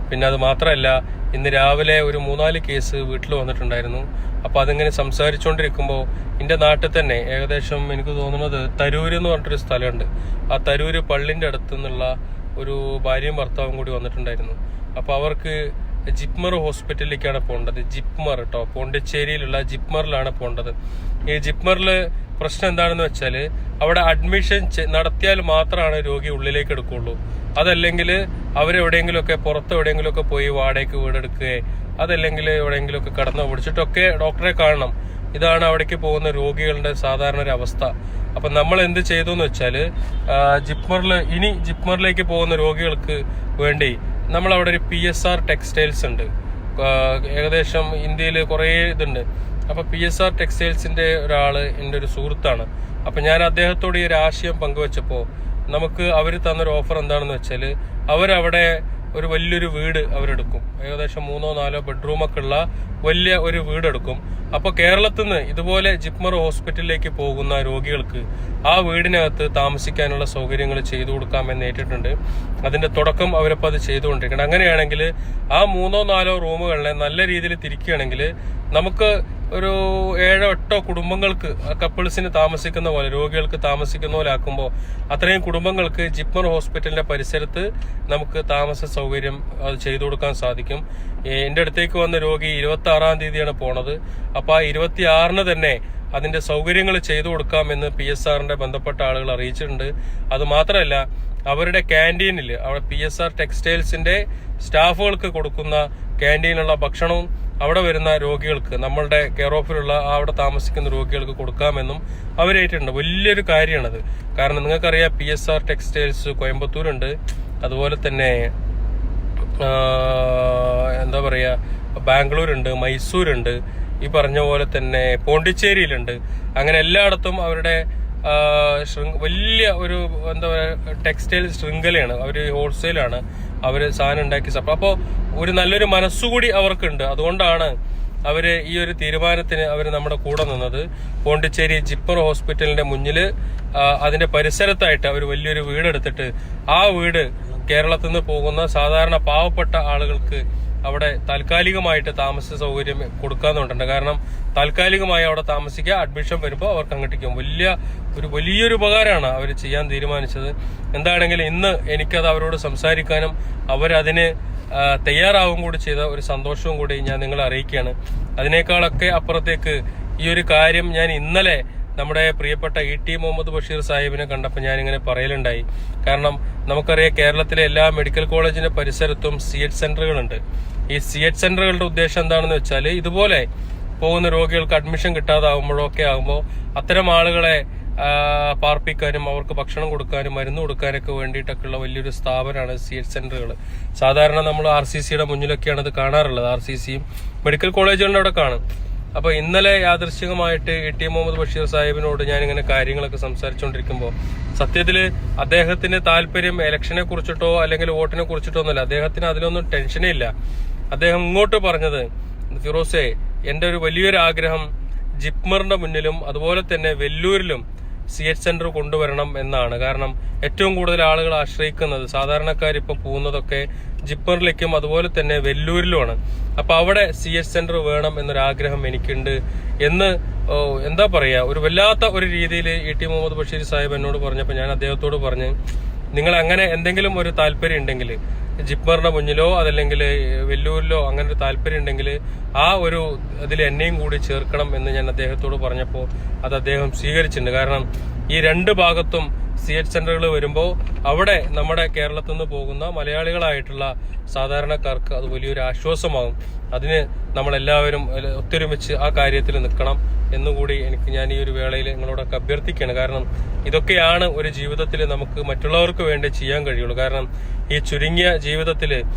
പിന്നെ അത് മാത്രമല്ല, ഇന്ന് രാവിലെ ഒരു 3-4 കേസ് വീട്ടിൽ വന്നിട്ടുണ്ടായിരുന്നു. അപ്പോൾ അതിങ്ങനെ സംസാരിച്ചുകൊണ്ടിരിക്കുമ്പോൾ എൻ്റെ നാട്ടിൽ തന്നെ ഏകദേശം എനിക്ക് തോന്നുന്നത് തരൂര് എന്ന് പറഞ്ഞിട്ടൊരു സ്ഥലമുണ്ട്. ആ തരൂര് പള്ളിൻ്റെ അടുത്ത് നിന്നുള്ള ഒരു ഭാര്യയും ഭർത്താവും കൂടി വന്നിട്ടുണ്ടായിരുന്നു. അപ്പോൾ അവർക്ക് ജിപ്മർ ഹോസ്പിറ്റലിലേക്കാണ് പോകേണ്ടത്. ജിപ്മർ കേട്ടോ, പോണ്ടിച്ചേരിയിലുള്ള ജിപ്മറിലാണ് പോകേണ്ടത്. ഈ ജിപ്മറിൽ പ്രശ്നം എന്താണെന്ന് വെച്ചാൽ അവിടെ അഡ്മിഷൻ നടത്തിയാൽ മാത്രമാണ് രോഗി ഉള്ളിലേക്ക് എടുക്കുള്ളൂ. അതല്ലെങ്കിൽ അവരെവിടെയെങ്കിലുമൊക്കെ പുറത്ത് എവിടെയെങ്കിലുമൊക്കെ പോയി വാടകയ്ക്ക് വീടെടുക്കുകയോ അതല്ലെങ്കിൽ എവിടെയെങ്കിലുമൊക്കെ കടന്നു പിടിച്ചിട്ടൊക്കെ ഡോക്ടറെ കാണണം. ഇതാണ് അവിടേക്ക് പോകുന്ന രോഗികളുടെ സാധാരണ ഒരു അവസ്ഥ. അപ്പൊ നമ്മൾ എന്ത് ചെയ്തു എന്ന് വെച്ചാല് ജിപ്മറിലേക്ക് പോകുന്ന രോഗികൾക്ക് വേണ്ടി നമ്മൾ അവിടെ ഒരു PSR ടെക്സ്റ്റൈൽസ് ഉണ്ട്. ഏകദേശം ഇന്ത്യയിൽ കുറേ ഇതുണ്ട്. അപ്പൊ PSR ടെക്സ്റ്റൈൽസിന്റെ ഒരാള് എൻ്റെ ഒരു സുഹൃത്താണ്. അപ്പം ഞാൻ അദ്ദേഹത്തോട് ഈ ഒരു ആശയം പങ്കുവെച്ചപ്പോൾ നമുക്ക് അവർ തന്നൊരു ഓഫർ എന്താണെന്ന് വെച്ചാൽ അവരവിടെ ഒരു വലിയൊരു വീട് അവരെടുക്കും. ഏകദേശം 3-4 ബെഡ്റൂമൊക്കെ ഉള്ള വലിയ ഒരു വീടെടുക്കും. അപ്പോൾ കേരളത്തിൽ നിന്ന് ഇതുപോലെ ജിപ്മർ ഹോസ്പിറ്റലിലേക്ക് പോകുന്ന രോഗികൾക്ക് ആ വീടിനകത്ത് താമസിക്കാനുള്ള സൗകര്യങ്ങൾ ചെയ്തു കൊടുക്കാമെന്ന് ഏറ്റിട്ടുണ്ട്. അതിന്റെ തുടക്കം അവരിപ്പോൾ അത് ചെയ്തുകൊണ്ടിരിക്കണം. അങ്ങനെയാണെങ്കിൽ ആ 3-4 റൂമുകളിനെ നല്ല രീതിയിൽ തിരിക്കുകയാണെങ്കിൽ നമുക്ക് ഒരു 7-8 കുടുംബങ്ങൾക്ക്, കപ്പിൾസിന് താമസിക്കുന്ന പോലെ, രോഗികൾക്ക് താമസിക്കുന്ന പോലെ ആക്കുമ്പോൾ അത്രയും കുടുംബങ്ങൾക്ക് ജിപ്മർ ഹോസ്പിറ്റലിന്റെ പരിസരത്ത് നമുക്ക് താമസ സൗകര്യം അത് ചെയ്തു കൊടുക്കാൻ സാധിക്കും. എന്റെ അടുത്തേക്ക് വന്ന രോഗി 26-ാം തീയതിയാണ് പോണത്. അപ്പൊ ആ 26-ന് തന്നെ അതിന്റെ സൗകര്യങ്ങൾ ചെയ്തു കൊടുക്കാമെന്ന് PSRന്റെ ബന്ധപ്പെട്ട ആളുകൾ അറിയിച്ചിട്ടുണ്ട്. അത് മാത്രമല്ല, അവരുടെ ക്യാൻറ്റീനിൽ അവിടെ PSR ടെക്സ്റ്റൈൽസിന്റെ സ്റ്റാഫുകൾക്ക് കൊടുക്കുന്ന ക്യാൻറ്റീനുള്ള ഭക്ഷണവും അവിടെ വരുന്ന രോഗികൾക്ക്, നമ്മളുടെ കെയർ ഓഫിലുള്ള അവിടെ താമസിക്കുന്ന രോഗികൾക്ക് കൊടുക്കാമെന്നും അവരേറ്റിട്ടുണ്ട്. വലിയൊരു കാര്യമാണത്. കാരണം നിങ്ങൾക്കറിയാം, PSR ടെക്സ്റ്റൈൽസ് കോയമ്പത്തൂരുണ്ട്, അതുപോലെ തന്നെ എന്താ പറയാ, ബാംഗ്ലൂരുണ്ട്, മൈസൂരുണ്ട്, ഈ പറഞ്ഞ പോലെ തന്നെ പോണ്ടിച്ചേരിയിലുണ്ട്. അങ്ങനെ എല്ലായിടത്തും അവരുടെ വലിയ ഒരു എന്താ പറയുക ടെക്സ്റ്റൈൽ ശൃംഖലയാണ്. അവർ ഹോൾസെയിലാണ് അവർ സാധനം ഉണ്ടാക്കി സപ്ലൈ. അപ്പോൾ ഒരു നല്ലൊരു മനസ്സുകൂടി അവർക്കുണ്ട്. അതുകൊണ്ടാണ് അവര് ഈ ഒരു തീരുമാനത്തിന് അവർ നമ്മുടെ കൂടെ നിന്നത്. പോണ്ടിച്ചേരി ജിപ്മർ ഹോസ്പിറ്റലിന്റെ മുന്നിൽ അതിന്റെ പരിസരത്തായിട്ട് അവർ വലിയൊരു വീടെടുത്തിട്ട് ആ വീട് കേരളത്തിൽ നിന്ന് പോകുന്ന സാധാരണ പാവപ്പെട്ട ആളുകൾക്ക് അവിടെ താൽക്കാലികമായിട്ട് താമസ സൗകര്യം കൊടുക്കാന്നുണ്ട്. കാരണം താൽക്കാലികമായി അവിടെ താമസിക്കുക, അഡ്മിഷൻ വരുമ്പോൾ അവർക്ക് അങ്ങോട്ടേക്കും വലിയൊരു ഉപകാരമാണ് അവർ ചെയ്യാൻ തീരുമാനിച്ചത്. എന്താണെങ്കിലും ഇന്ന് എനിക്കത് അവരോട് സംസാരിക്കാനും അവരതിന് തയ്യാറാവും കൂടി ചെയ്ത ഒരു സന്തോഷവും കൂടി ഞാൻ നിങ്ങളെ അറിയിക്കുകയാണ്. അതിനേക്കാളൊക്കെ അപ്പുറത്തേക്ക് ഈ ഒരു കാര്യം ഞാൻ ഇന്നലെ നമ്മുടെ പ്രിയപ്പെട്ട ET മുഹമ്മദ് ബഷീർ സാഹിബിനെ കണ്ടപ്പോൾ ഞാനിങ്ങനെ പറയലുണ്ടായി. കാരണം നമുക്കറിയാം, കേരളത്തിലെ എല്ലാ മെഡിക്കൽ കോളേജിന്റെ പരിസരത്തും CH സെന്ററുകളുണ്ട്. ഈ CH സെന്ററുകളുടെ ഉദ്ദേശം എന്താണെന്ന് വെച്ചാൽ, ഇതുപോലെ പോകുന്ന രോഗികൾക്ക് അഡ്മിഷൻ കിട്ടാതാവുമ്പോഴൊക്കെ ആകുമ്പോൾ അത്തരം ആളുകളെ പാർപ്പിക്കാനും അവർക്ക് ഭക്ഷണം കൊടുക്കാനും മരുന്ന് കൊടുക്കാനൊക്കെ വേണ്ടിയിട്ടൊക്കെയുള്ള വലിയൊരു സ്ഥാപനമാണ് CH സെന്ററുകൾ. സാധാരണ നമ്മൾ RCCയുടെ മുന്നിലൊക്കെയാണ് ഇത് കാണാറുള്ളത്. RCCയും മെഡിക്കൽ കോളേജുകളുടെ അവിടെ കാണും. അപ്പൊ ഇന്നലെ യാദൃശ്ചികമായിട്ട് ET മുഹമ്മദ് ബഷീർ സാഹിബിനോട് ഞാനിങ്ങനെ കാര്യങ്ങളൊക്കെ സംസാരിച്ചുകൊണ്ടിരിക്കുമ്പോൾ സത്യത്തില് അദ്ദേഹത്തിന് താല്പര്യം ഇലക്ഷനെ കുറിച്ചിട്ടോ അല്ലെങ്കിൽ വോട്ടിനെ കുറിച്ചിട്ടോ ഒന്നുമല്ല. അദ്ദേഹത്തിന് അതിലൊന്നും ടെൻഷനേ ഇല്ല. അദ്ദേഹം ഇങ്ങോട്ട് പറഞ്ഞത്, ഫിറോസെ, എന്റെ ഒരു വലിയൊരു ആഗ്രഹം ജിപ്മറിന്റെ മുന്നിലും അതുപോലെ തന്നെ വെല്ലൂരിലും CH സെന്റർ കൊണ്ടുവരണം എന്നാണ്. കാരണം ഏറ്റവും കൂടുതൽ ആളുകൾ ആശ്രയിക്കുന്നത്, സാധാരണക്കാർ ഇപ്പൊ പോകുന്നതൊക്കെ ജിപ്മറിലേക്കും അതുപോലെ തന്നെ വെല്ലൂരിലുമാണ്. അപ്പൊ അവിടെ CH സെന്റർ വേണം എന്നൊരാഗ്രഹം എനിക്കുണ്ട് എന്ന് എന്താ പറയാ, ഒരു വല്ലാത്ത ഒരു രീതിയിൽ ET മുഹമ്മദ് ബഷീർ സാഹിബ് എന്നോട് പറഞ്ഞപ്പോൾ ഞാൻ അദ്ദേഹത്തോട് പറഞ്ഞ്, നിങ്ങൾ അങ്ങനെ എന്തെങ്കിലും ഒരു താല്പര്യം ഉണ്ടെങ്കിൽ ജിപ്മറിന്റെ മുന്നിലോ അതല്ലെങ്കിൽ വെല്ലൂരിലോ അങ്ങനെ ഒരു താല്പര്യം ഉണ്ടെങ്കിൽ ആ ഒരു അതിൽ എന്നെയും കൂടി ചേർക്കണം എന്ന് ഞാൻ അദ്ദേഹത്തോട് പറഞ്ഞപ്പോൾ അത് അദ്ദേഹം സ്വീകരിച്ചിട്ടുണ്ട്. കാരണം ഈ രണ്ട് ഭാഗത്തും CH സെന്ററുകൾ വരുമ്പോൾ അവിടെ നമ്മുടെ കേരളത്തിൽ നിന്ന് പോകുന്ന മലയാളികളായിട്ടുള്ള സാധാരണക്കാർക്ക് അത് വലിയൊരു ആശ്വാസമാകും. അതിന് നമ്മളെല്ലാവരും ഒത്തൊരുമിച്ച് ആ കാര്യത്തിൽ നിൽക്കണം എന്നുകൂടി ഞാൻ ഈ ഒരു വേളയിൽ നിങ്ങളോടൊക്കെ അഭ്യർത്ഥിക്കുകയാണ്. കാരണം ഇതൊക്കെയാണ് ഒരു ജീവിതത്തിൽ നമുക്ക് മറ്റുള്ളവർക്ക് വേണ്ടി ചെയ്യാൻ കഴിയുള്ളൂ. കാരണം ഈ ചുരുങ്ങിയ ജീവിതത്തിൽ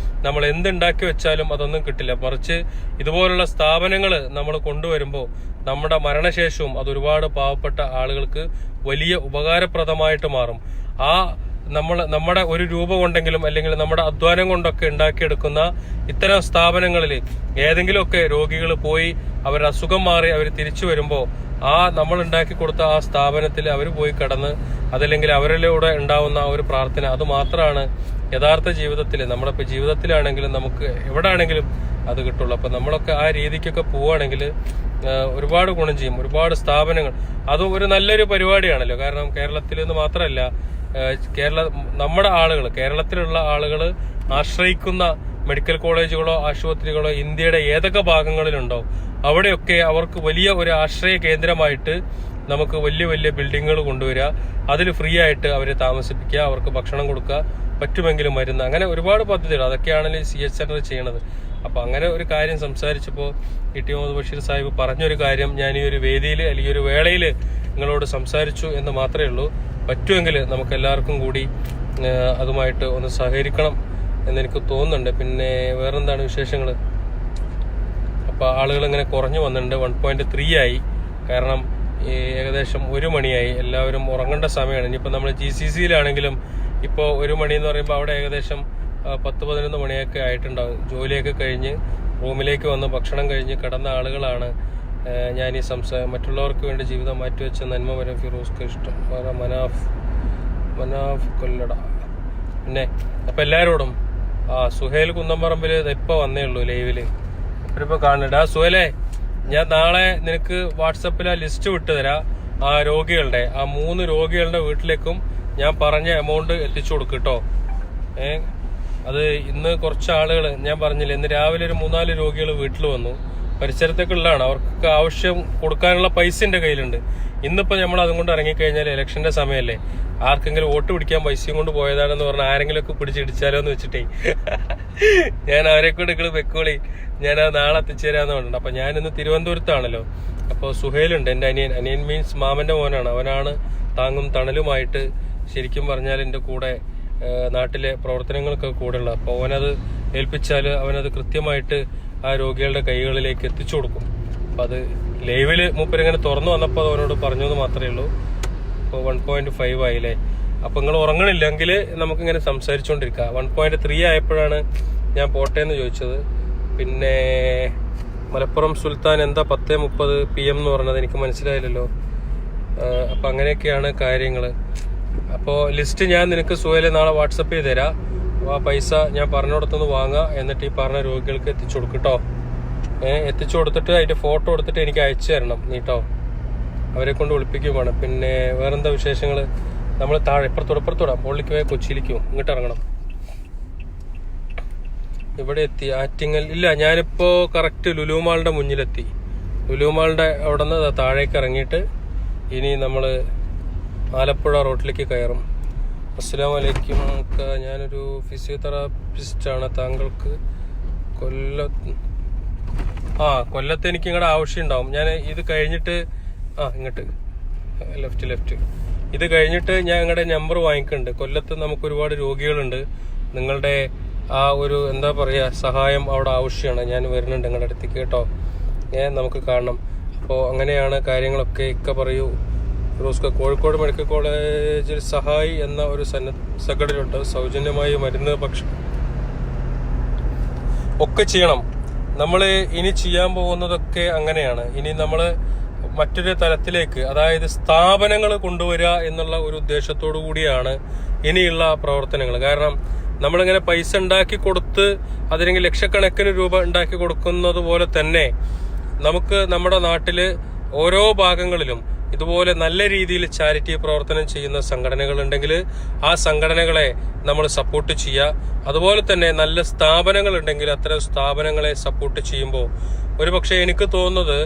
നമ്മൾ എന്തുണ്ടാക്കി വെച്ചാലും അതൊന്നും കിട്ടില്ല. മറിച്ച് ഇതുപോലുള്ള സ്ഥാപനങ്ങൾ നമ്മൾ കൊണ്ടുവരുമ്പോൾ നമ്മുടെ മരണശേഷവും അത് ഒരുപാട് പാവപ്പെട്ട ആളുകൾക്ക് വലിയ ഉപകാരപ്രദമായിട്ട് മാറും. നമ്മുടെ ഒരു രൂപ കൊണ്ടെങ്കിലും അല്ലെങ്കിൽ നമ്മുടെ അധ്വാനം കൊണ്ടൊക്കെ ഉണ്ടാക്കിയെടുക്കുന്ന ഇത്തരം സ്ഥാപനങ്ങളിൽ ഏതെങ്കിലുമൊക്കെ രോഗികൾ പോയി അവരുടെ അസുഖം മാറി അവർ തിരിച്ചു വരുമ്പോൾ നമ്മൾ ഉണ്ടാക്കി കൊടുത്ത ആ സ്ഥാപനത്തിൽ അവർ പോയി കടന്ന് അതല്ലെങ്കിൽ അവരിലൂടെ ഉണ്ടാവുന്ന ഒരു പ്രാർത്ഥന, അത് മാത്രമാണ് യഥാർത്ഥ ജീവിതത്തിൽ, നമ്മളിപ്പോൾ ജീവിതത്തിലാണെങ്കിലും നമുക്ക് എവിടെ ആണെങ്കിലും അത് കിട്ടുള്ളൂ. അപ്പൊ നമ്മളൊക്കെ ആ രീതിക്കൊക്കെ പോവുകയാണെങ്കിൽ ഒരുപാട് ഗുണം ചെയ്യും. ഒരുപാട് സ്ഥാപനങ്ങൾ, അതും ഒരു നല്ലൊരു പരിപാടിയാണല്ലോ. കാരണം കേരളത്തിൽ നിന്ന് മാത്രമല്ല, നമ്മുടെ ആളുകൾ, കേരളത്തിലുള്ള ആളുകൾ ആശ്രയിക്കുന്ന മെഡിക്കൽ കോളേജുകളോ ആശുപത്രികളോ ഇന്ത്യയുടെ ഏതൊക്കെ ഭാഗങ്ങളിലുണ്ടോ അവിടെയൊക്കെ അവർക്ക് വലിയ ഒരു ആശ്രയ കേന്ദ്രമായിട്ട് നമുക്ക് വലിയ വലിയ ബിൽഡിങ്ങുകൾ കൊണ്ടുവരിക, അതിൽ ഫ്രീ ആയിട്ട് അവരെ താമസിപ്പിക്കുക, അവർക്ക് ഭക്ഷണം കൊടുക്കുക, പറ്റുമെങ്കിലും മരുന്ന്, അങ്ങനെ ഒരുപാട് പദ്ധതികൾ, അതൊക്കെയാണല്ലോ CH സെന്റർ ചെയ്യണത്. അപ്പൊ അങ്ങനെ ഒരു കാര്യം സംസാരിച്ചപ്പോൾ ET മുഹമ്മദ് ബഷീർ സാഹിബ് പറഞ്ഞൊരു കാര്യം ഞാൻ ഈ ഒരു വേദിയിൽ അല്ലെങ്കിൽ ഒരു വേളയിൽ നിങ്ങളോട് സംസാരിച്ചു എന്ന് മാത്രമേ ഉള്ളൂ. പറ്റുമെങ്കിൽ നമുക്ക് എല്ലാവർക്കും കൂടി അതുമായിട്ട് ഒന്ന് സഹകരിക്കണം എന്നെനിക്ക് തോന്നുന്നുണ്ട്. പിന്നെ വേറെന്താണ് വിശേഷങ്ങൾ? അപ്പൊ ആളുകൾ ഇങ്ങനെ കുറഞ്ഞു വന്നിട്ടുണ്ട്, 1.3 ആയി. കാരണം ഏകദേശം 1 മണിയായി. എല്ലാവരും ഉറങ്ങേണ്ട സമയമാണ്. ഇനിയിപ്പോൾ നമ്മൾ GCCയിലാണെങ്കിലും ഇപ്പോൾ 1 മണി എന്ന് പറയുമ്പോൾ അവിടെ ഏകദേശം 10-11 മണിയൊക്കെ ആയിട്ടുണ്ടാവും. ജോലിയൊക്കെ കഴിഞ്ഞ് റൂമിലേക്ക് വന്ന് ഭക്ഷണം കഴിഞ്ഞ് കിടന്ന ആളുകളാണ്. ഞാൻ ഈ മറ്റുള്ളവർക്ക് വേണ്ടി ജീവിതം മാറ്റിവെച്ച നന്മ വരെ ഫിറോസ്ക്ക് ഇഷ്ടം മനാഫ് കൊല്ലട. പിന്നെ അപ്പം എല്ലാവരോടും സുഹേൽ കുന്നംപറമ്പിൽ ഇപ്പോൾ വന്നേ ഉള്ളൂ ലൈവില്. ഇവരിപ്പോൾ കാണുന്നുണ്ട്. സുഹേലേ, ഞാൻ നാളെ നിനക്ക് വാട്സപ്പിൽ ആ ലിസ്റ്റ് വിട്ടുതരാം. ആ രോഗികളുടെ 3 രോഗികളുടെ വീട്ടിലേക്കും ഞാൻ പറഞ്ഞ എമൗണ്ട് എത്തിച്ചു കൊടുക്കും കേട്ടോ. അത് ഇന്ന് കുറച്ച് ആളുകൾ ഞാൻ പറഞ്ഞില്ലേ, ഇന്ന് രാവിലെ ഒരു 3-4 രോഗികൾ വീട്ടിൽ വന്നു. പരിസരത്തേക്കുള്ളതാണ്, അവർക്ക് ആവശ്യം കൊടുക്കാനുള്ള പൈസ എൻ്റെ കയ്യിലുണ്ട്. ഇന്നിപ്പോൾ നമ്മൾ അതും കൊണ്ട് ഇറങ്ങിക്കഴിഞ്ഞാൽ ഇലക്ഷന്റെ സമയമല്ലേ, ആർക്കെങ്കിലും വോട്ട് പിടിക്കാൻ പൈസയും കൊണ്ട് പോയതാണെന്ന് പറഞ്ഞാൽ ആരെങ്കിലുമൊക്കെ പിടിച്ചിടിച്ചാലോ എന്ന് വെച്ചിട്ടേ ഞാൻ അവരെ കൊണ്ട് വെക്കോളി, ഞാൻ നാളെ എത്തിച്ചു തരാമെന്ന് പറഞ്ഞിട്ടുണ്ട്. അപ്പൊ ഞാൻ ഇന്ന് തിരുവനന്തപുരത്താണല്ലോ. അപ്പോൾ സുഹേലുണ്ട്, എൻ്റെ അനിയൻ മീൻസ് മാമന്റെ മോനാണ്. അവനാണ് താങ്ങും തണലുമായിട്ട് ശരിക്കും പറഞ്ഞാൽ എൻ്റെ കൂടെ നാട്ടിലെ പ്രവർത്തനങ്ങൾക്ക് കൂടെ ഉള്ളത്. അപ്പോൾ അവനത് ഏൽപ്പിച്ചാൽ അവനത് കൃത്യമായിട്ട് ആ രോഗികളുടെ കൈകളിലേക്ക് എത്തിച്ചു കൊടുക്കും. അപ്പം അത് ലൈവില് മൂപ്പരിങ്ങനെ തുറന്നു വന്നപ്പോൾ അവനോട് പറഞ്ഞത് മാത്രമേ ഉള്ളൂ. ഇപ്പോൾ 1.5 ആയില്ലേ. അപ്പം നിങ്ങൾ ഉറങ്ങണില്ലെങ്കിൽ നമുക്കിങ്ങനെ സംസാരിച്ചുകൊണ്ടിരിക്കാം. 1.3 ആയപ്പോഴാണ് ഞാൻ പോട്ടെ എന്ന് ചോദിച്ചത്. പിന്നെ മലപ്പുറം സുൽത്താൻ എന്താ 10:30 PM എന്ന് പറഞ്ഞത് എനിക്ക് മനസ്സിലായില്ലല്ലോ. അപ്പം അങ്ങനെയൊക്കെയാണ് കാര്യങ്ങൾ. അപ്പോൾ ലിസ്റ്റ് ഞാൻ നിനക്ക് സുഹേലെ നാളെ വാട്സപ്പ് ചെയ്ത് തരാം. ആ പൈസ ഞാൻ പറഞ്ഞിടത്തുനിന്ന് വാങ്ങുക, എന്നിട്ട് ഈ പറഞ്ഞ രോഗികൾക്ക് എത്തിച്ചു കൊടുക്കും കേട്ടോ. എത്തിച്ചു കൊടുത്തിട്ട് അതിന്റെ ഫോട്ടോ എടുത്തിട്ട് എനിക്ക് അയച്ചു തരണം നീട്ടോ. അവരെ കൊണ്ട് വിളിപ്പിക്കുകയും വേണം. പിന്നെ വേറെന്താ വിശേഷങ്ങൾ? നമ്മൾ താഴെ ഇപ്പുറത്തോടെ മുകളിലേക്ക് പോയാൽ കൊച്ചിയിലേക്കും ഇങ്ങോട്ട് ഇറങ്ങണം. ഇവിടെ എത്തി ആറ്റിങ്ങൽ. ഇല്ല, ഞാനിപ്പോ കറക്റ്റ് ലുലുമാളിന്റെ മുന്നിലെത്തി. ലുലുമാളിന്റെ അവിടെ നിന്ന് താഴേക്ക് ഇറങ്ങിയിട്ട് ഇനി നമ്മൾ ആലപ്പുഴ റോഡിലേക്ക് കയറും. അസ്സലാമു അലൈക്കും. ഞാനൊരു ഫിസിയോതെറാപ്പിസ്റ്റാണ്. താങ്കൾക്ക് കൊല്ലത്ത് എനിക്ക് ഇങ്ങോട്ട് ആവശ്യം ഉണ്ടാവും. ഞാൻ ഇത് കഴിഞ്ഞിട്ട് ഇങ്ങോട്ട് ലെഫ്റ്റ് ഇത് കഴിഞ്ഞിട്ട് ഞാൻ നിങ്ങളുടെ നമ്പർ വാങ്ങിക്കുന്നുണ്ട്. കൊല്ലത്ത് നമുക്ക് ഒരുപാട് രോഗികളുണ്ട്. നിങ്ങളുടെ ആ ഒരു എന്താ പറയുക സഹായം അവിടെ ആവശ്യമാണ്. ഞാൻ വരുന്നുണ്ട് നിങ്ങളുടെ അടുത്തേക്ക് കേട്ടോ. നമുക്ക് കാണണം. അപ്പോൾ അങ്ങനെയാണ് കാര്യങ്ങളൊക്കെ. ഇക്ക പറയൂ ഫിറോസ്ക. കോഴിക്കോട് മെഡിക്കൽ കോളേജിൽ സഹായി എന്ന ഒരു സംഘടനയുണ്ട്. സൗജന്യമായി മരുന്ന് ഭക്ഷണം ഒക്കെ ചെയ്യണം. നമ്മൾ ഇനി ചെയ്യാൻ പോകുന്നതൊക്കെ അങ്ങനെയാണ്. ഇനി നമ്മൾ മറ്റൊരു തലത്തിലേക്ക്, അതായത് സ്ഥാപനങ്ങൾ കൊണ്ടുവരിക എന്നുള്ള ഒരു ഉദ്ദേശത്തോടു കൂടിയാണ് ഇനിയുള്ള പ്രവർത്തനങ്ങൾ. കാരണം നമ്മളിങ്ങനെ പൈസ ഉണ്ടാക്കി കൊടുത്ത് അതിനെങ്കിൽ ലക്ഷക്കണക്കിന് രൂപ ഉണ്ടാക്കി കൊടുക്കുന്നത് പോലെ തന്നെ നമുക്ക് നമ്മുടെ നാട്ടില് ഓരോ ഭാഗങ്ങളിലും ഇതുപോലെ നല്ല രീതിയിൽ ചാരിറ്റി പ്രവർത്തനം ചെയ്യുന്ന സംഘടനകൾ ഉണ്ടെങ്കിൽ ആ സംഘടനകളെ നമ്മൾ സപ്പോർട്ട് ചെയ്യുക. അതുപോലെ തന്നെ നല്ല സ്ഥാപനങ്ങൾ ഉണ്ടെങ്കിൽ അത്തരം സ്ഥാപനങ്ങളെ സപ്പോർട്ട് ചെയ്യുമ്പോൾ ഒരുപക്ഷെ എനിക്ക് തോന്നുന്നത്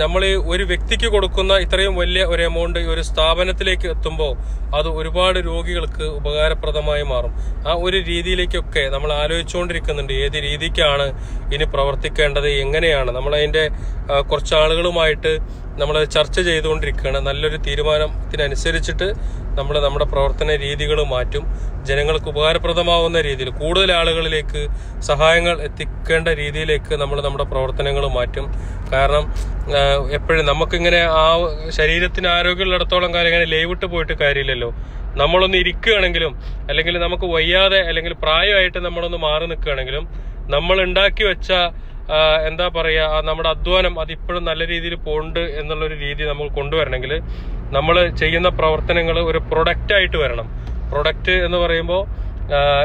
നമ്മൾ ഒരു വ്യക്തിക്ക് കൊടുക്കുന്ന ഇത്രയും വലിയ ഒരു എമൗണ്ട് ഒരു സ്ഥാപനത്തിലേക്ക് എത്തുമ്പോൾ അത് ഒരുപാട് രോഗികൾക്ക് ഉപകാരപ്രദമായി മാറും. ആ ഒരു രീതിയിലേക്കൊക്കെ നമ്മൾ ആലോചിച്ചുകൊണ്ടിരിക്കുന്നുണ്ട്. ഏത് രീതിക്കാണ് ഇനി പ്രവർത്തിക്കേണ്ടത്, എങ്ങനെയാണ് നമ്മളതിന്റെ കുറച്ച് ആളുകളുമായിട്ട് നമ്മൾ ചർച്ച ചെയ്തുകൊണ്ടിരിക്കുകയാണ്. നല്ലൊരു തീരുമാനത്തിനനുസരിച്ചിട്ട് നമ്മൾ നമ്മുടെ പ്രവർത്തന രീതികൾ മാറ്റും. ജനങ്ങൾക്ക് ഉപകാരപ്രദമാവുന്ന രീതിയിൽ കൂടുതൽ ആളുകളിലേക്ക് സഹായങ്ങൾ എത്തിക്കേണ്ട രീതിയിലേക്ക് നമ്മൾ നമ്മുടെ പ്രവർത്തനങ്ങൾ മാറ്റും. കാരണം എപ്പോഴും നമുക്കിങ്ങനെ ആ ശരീരത്തിന് ആരോഗ്യമുള്ളിടത്തോളം കാലം ഇങ്ങനെ ലൈവിട്ട് പോയിട്ട് കാര്യമില്ലല്ലോ. നമ്മളൊന്ന് ഇരിക്കുകയാണെങ്കിലും അല്ലെങ്കിൽ നമുക്ക് വയ്യാതെ അല്ലെങ്കിൽ പ്രായമായിട്ട് നമ്മളൊന്ന് മാറി നിൽക്കുകയാണെങ്കിലും നമ്മൾ ഉണ്ടാക്കി വെച്ച എന്താ പറയുക നമ്മുടെ അധ്വാനം അതിപ്പോഴും നല്ല രീതിയിൽ പോകുന്നുണ്ട് എന്നുള്ളൊരു രീതി നമ്മൾ കൊണ്ടുവരണമെങ്കിൽ നമ്മൾ ചെയ്യുന്ന പ്രവർത്തനങ്ങൾ ഒരു പ്രൊഡക്റ്റ് ആയിട്ട് വരണം. പ്രൊഡക്റ്റ് എന്ന് പറയുമ്പോൾ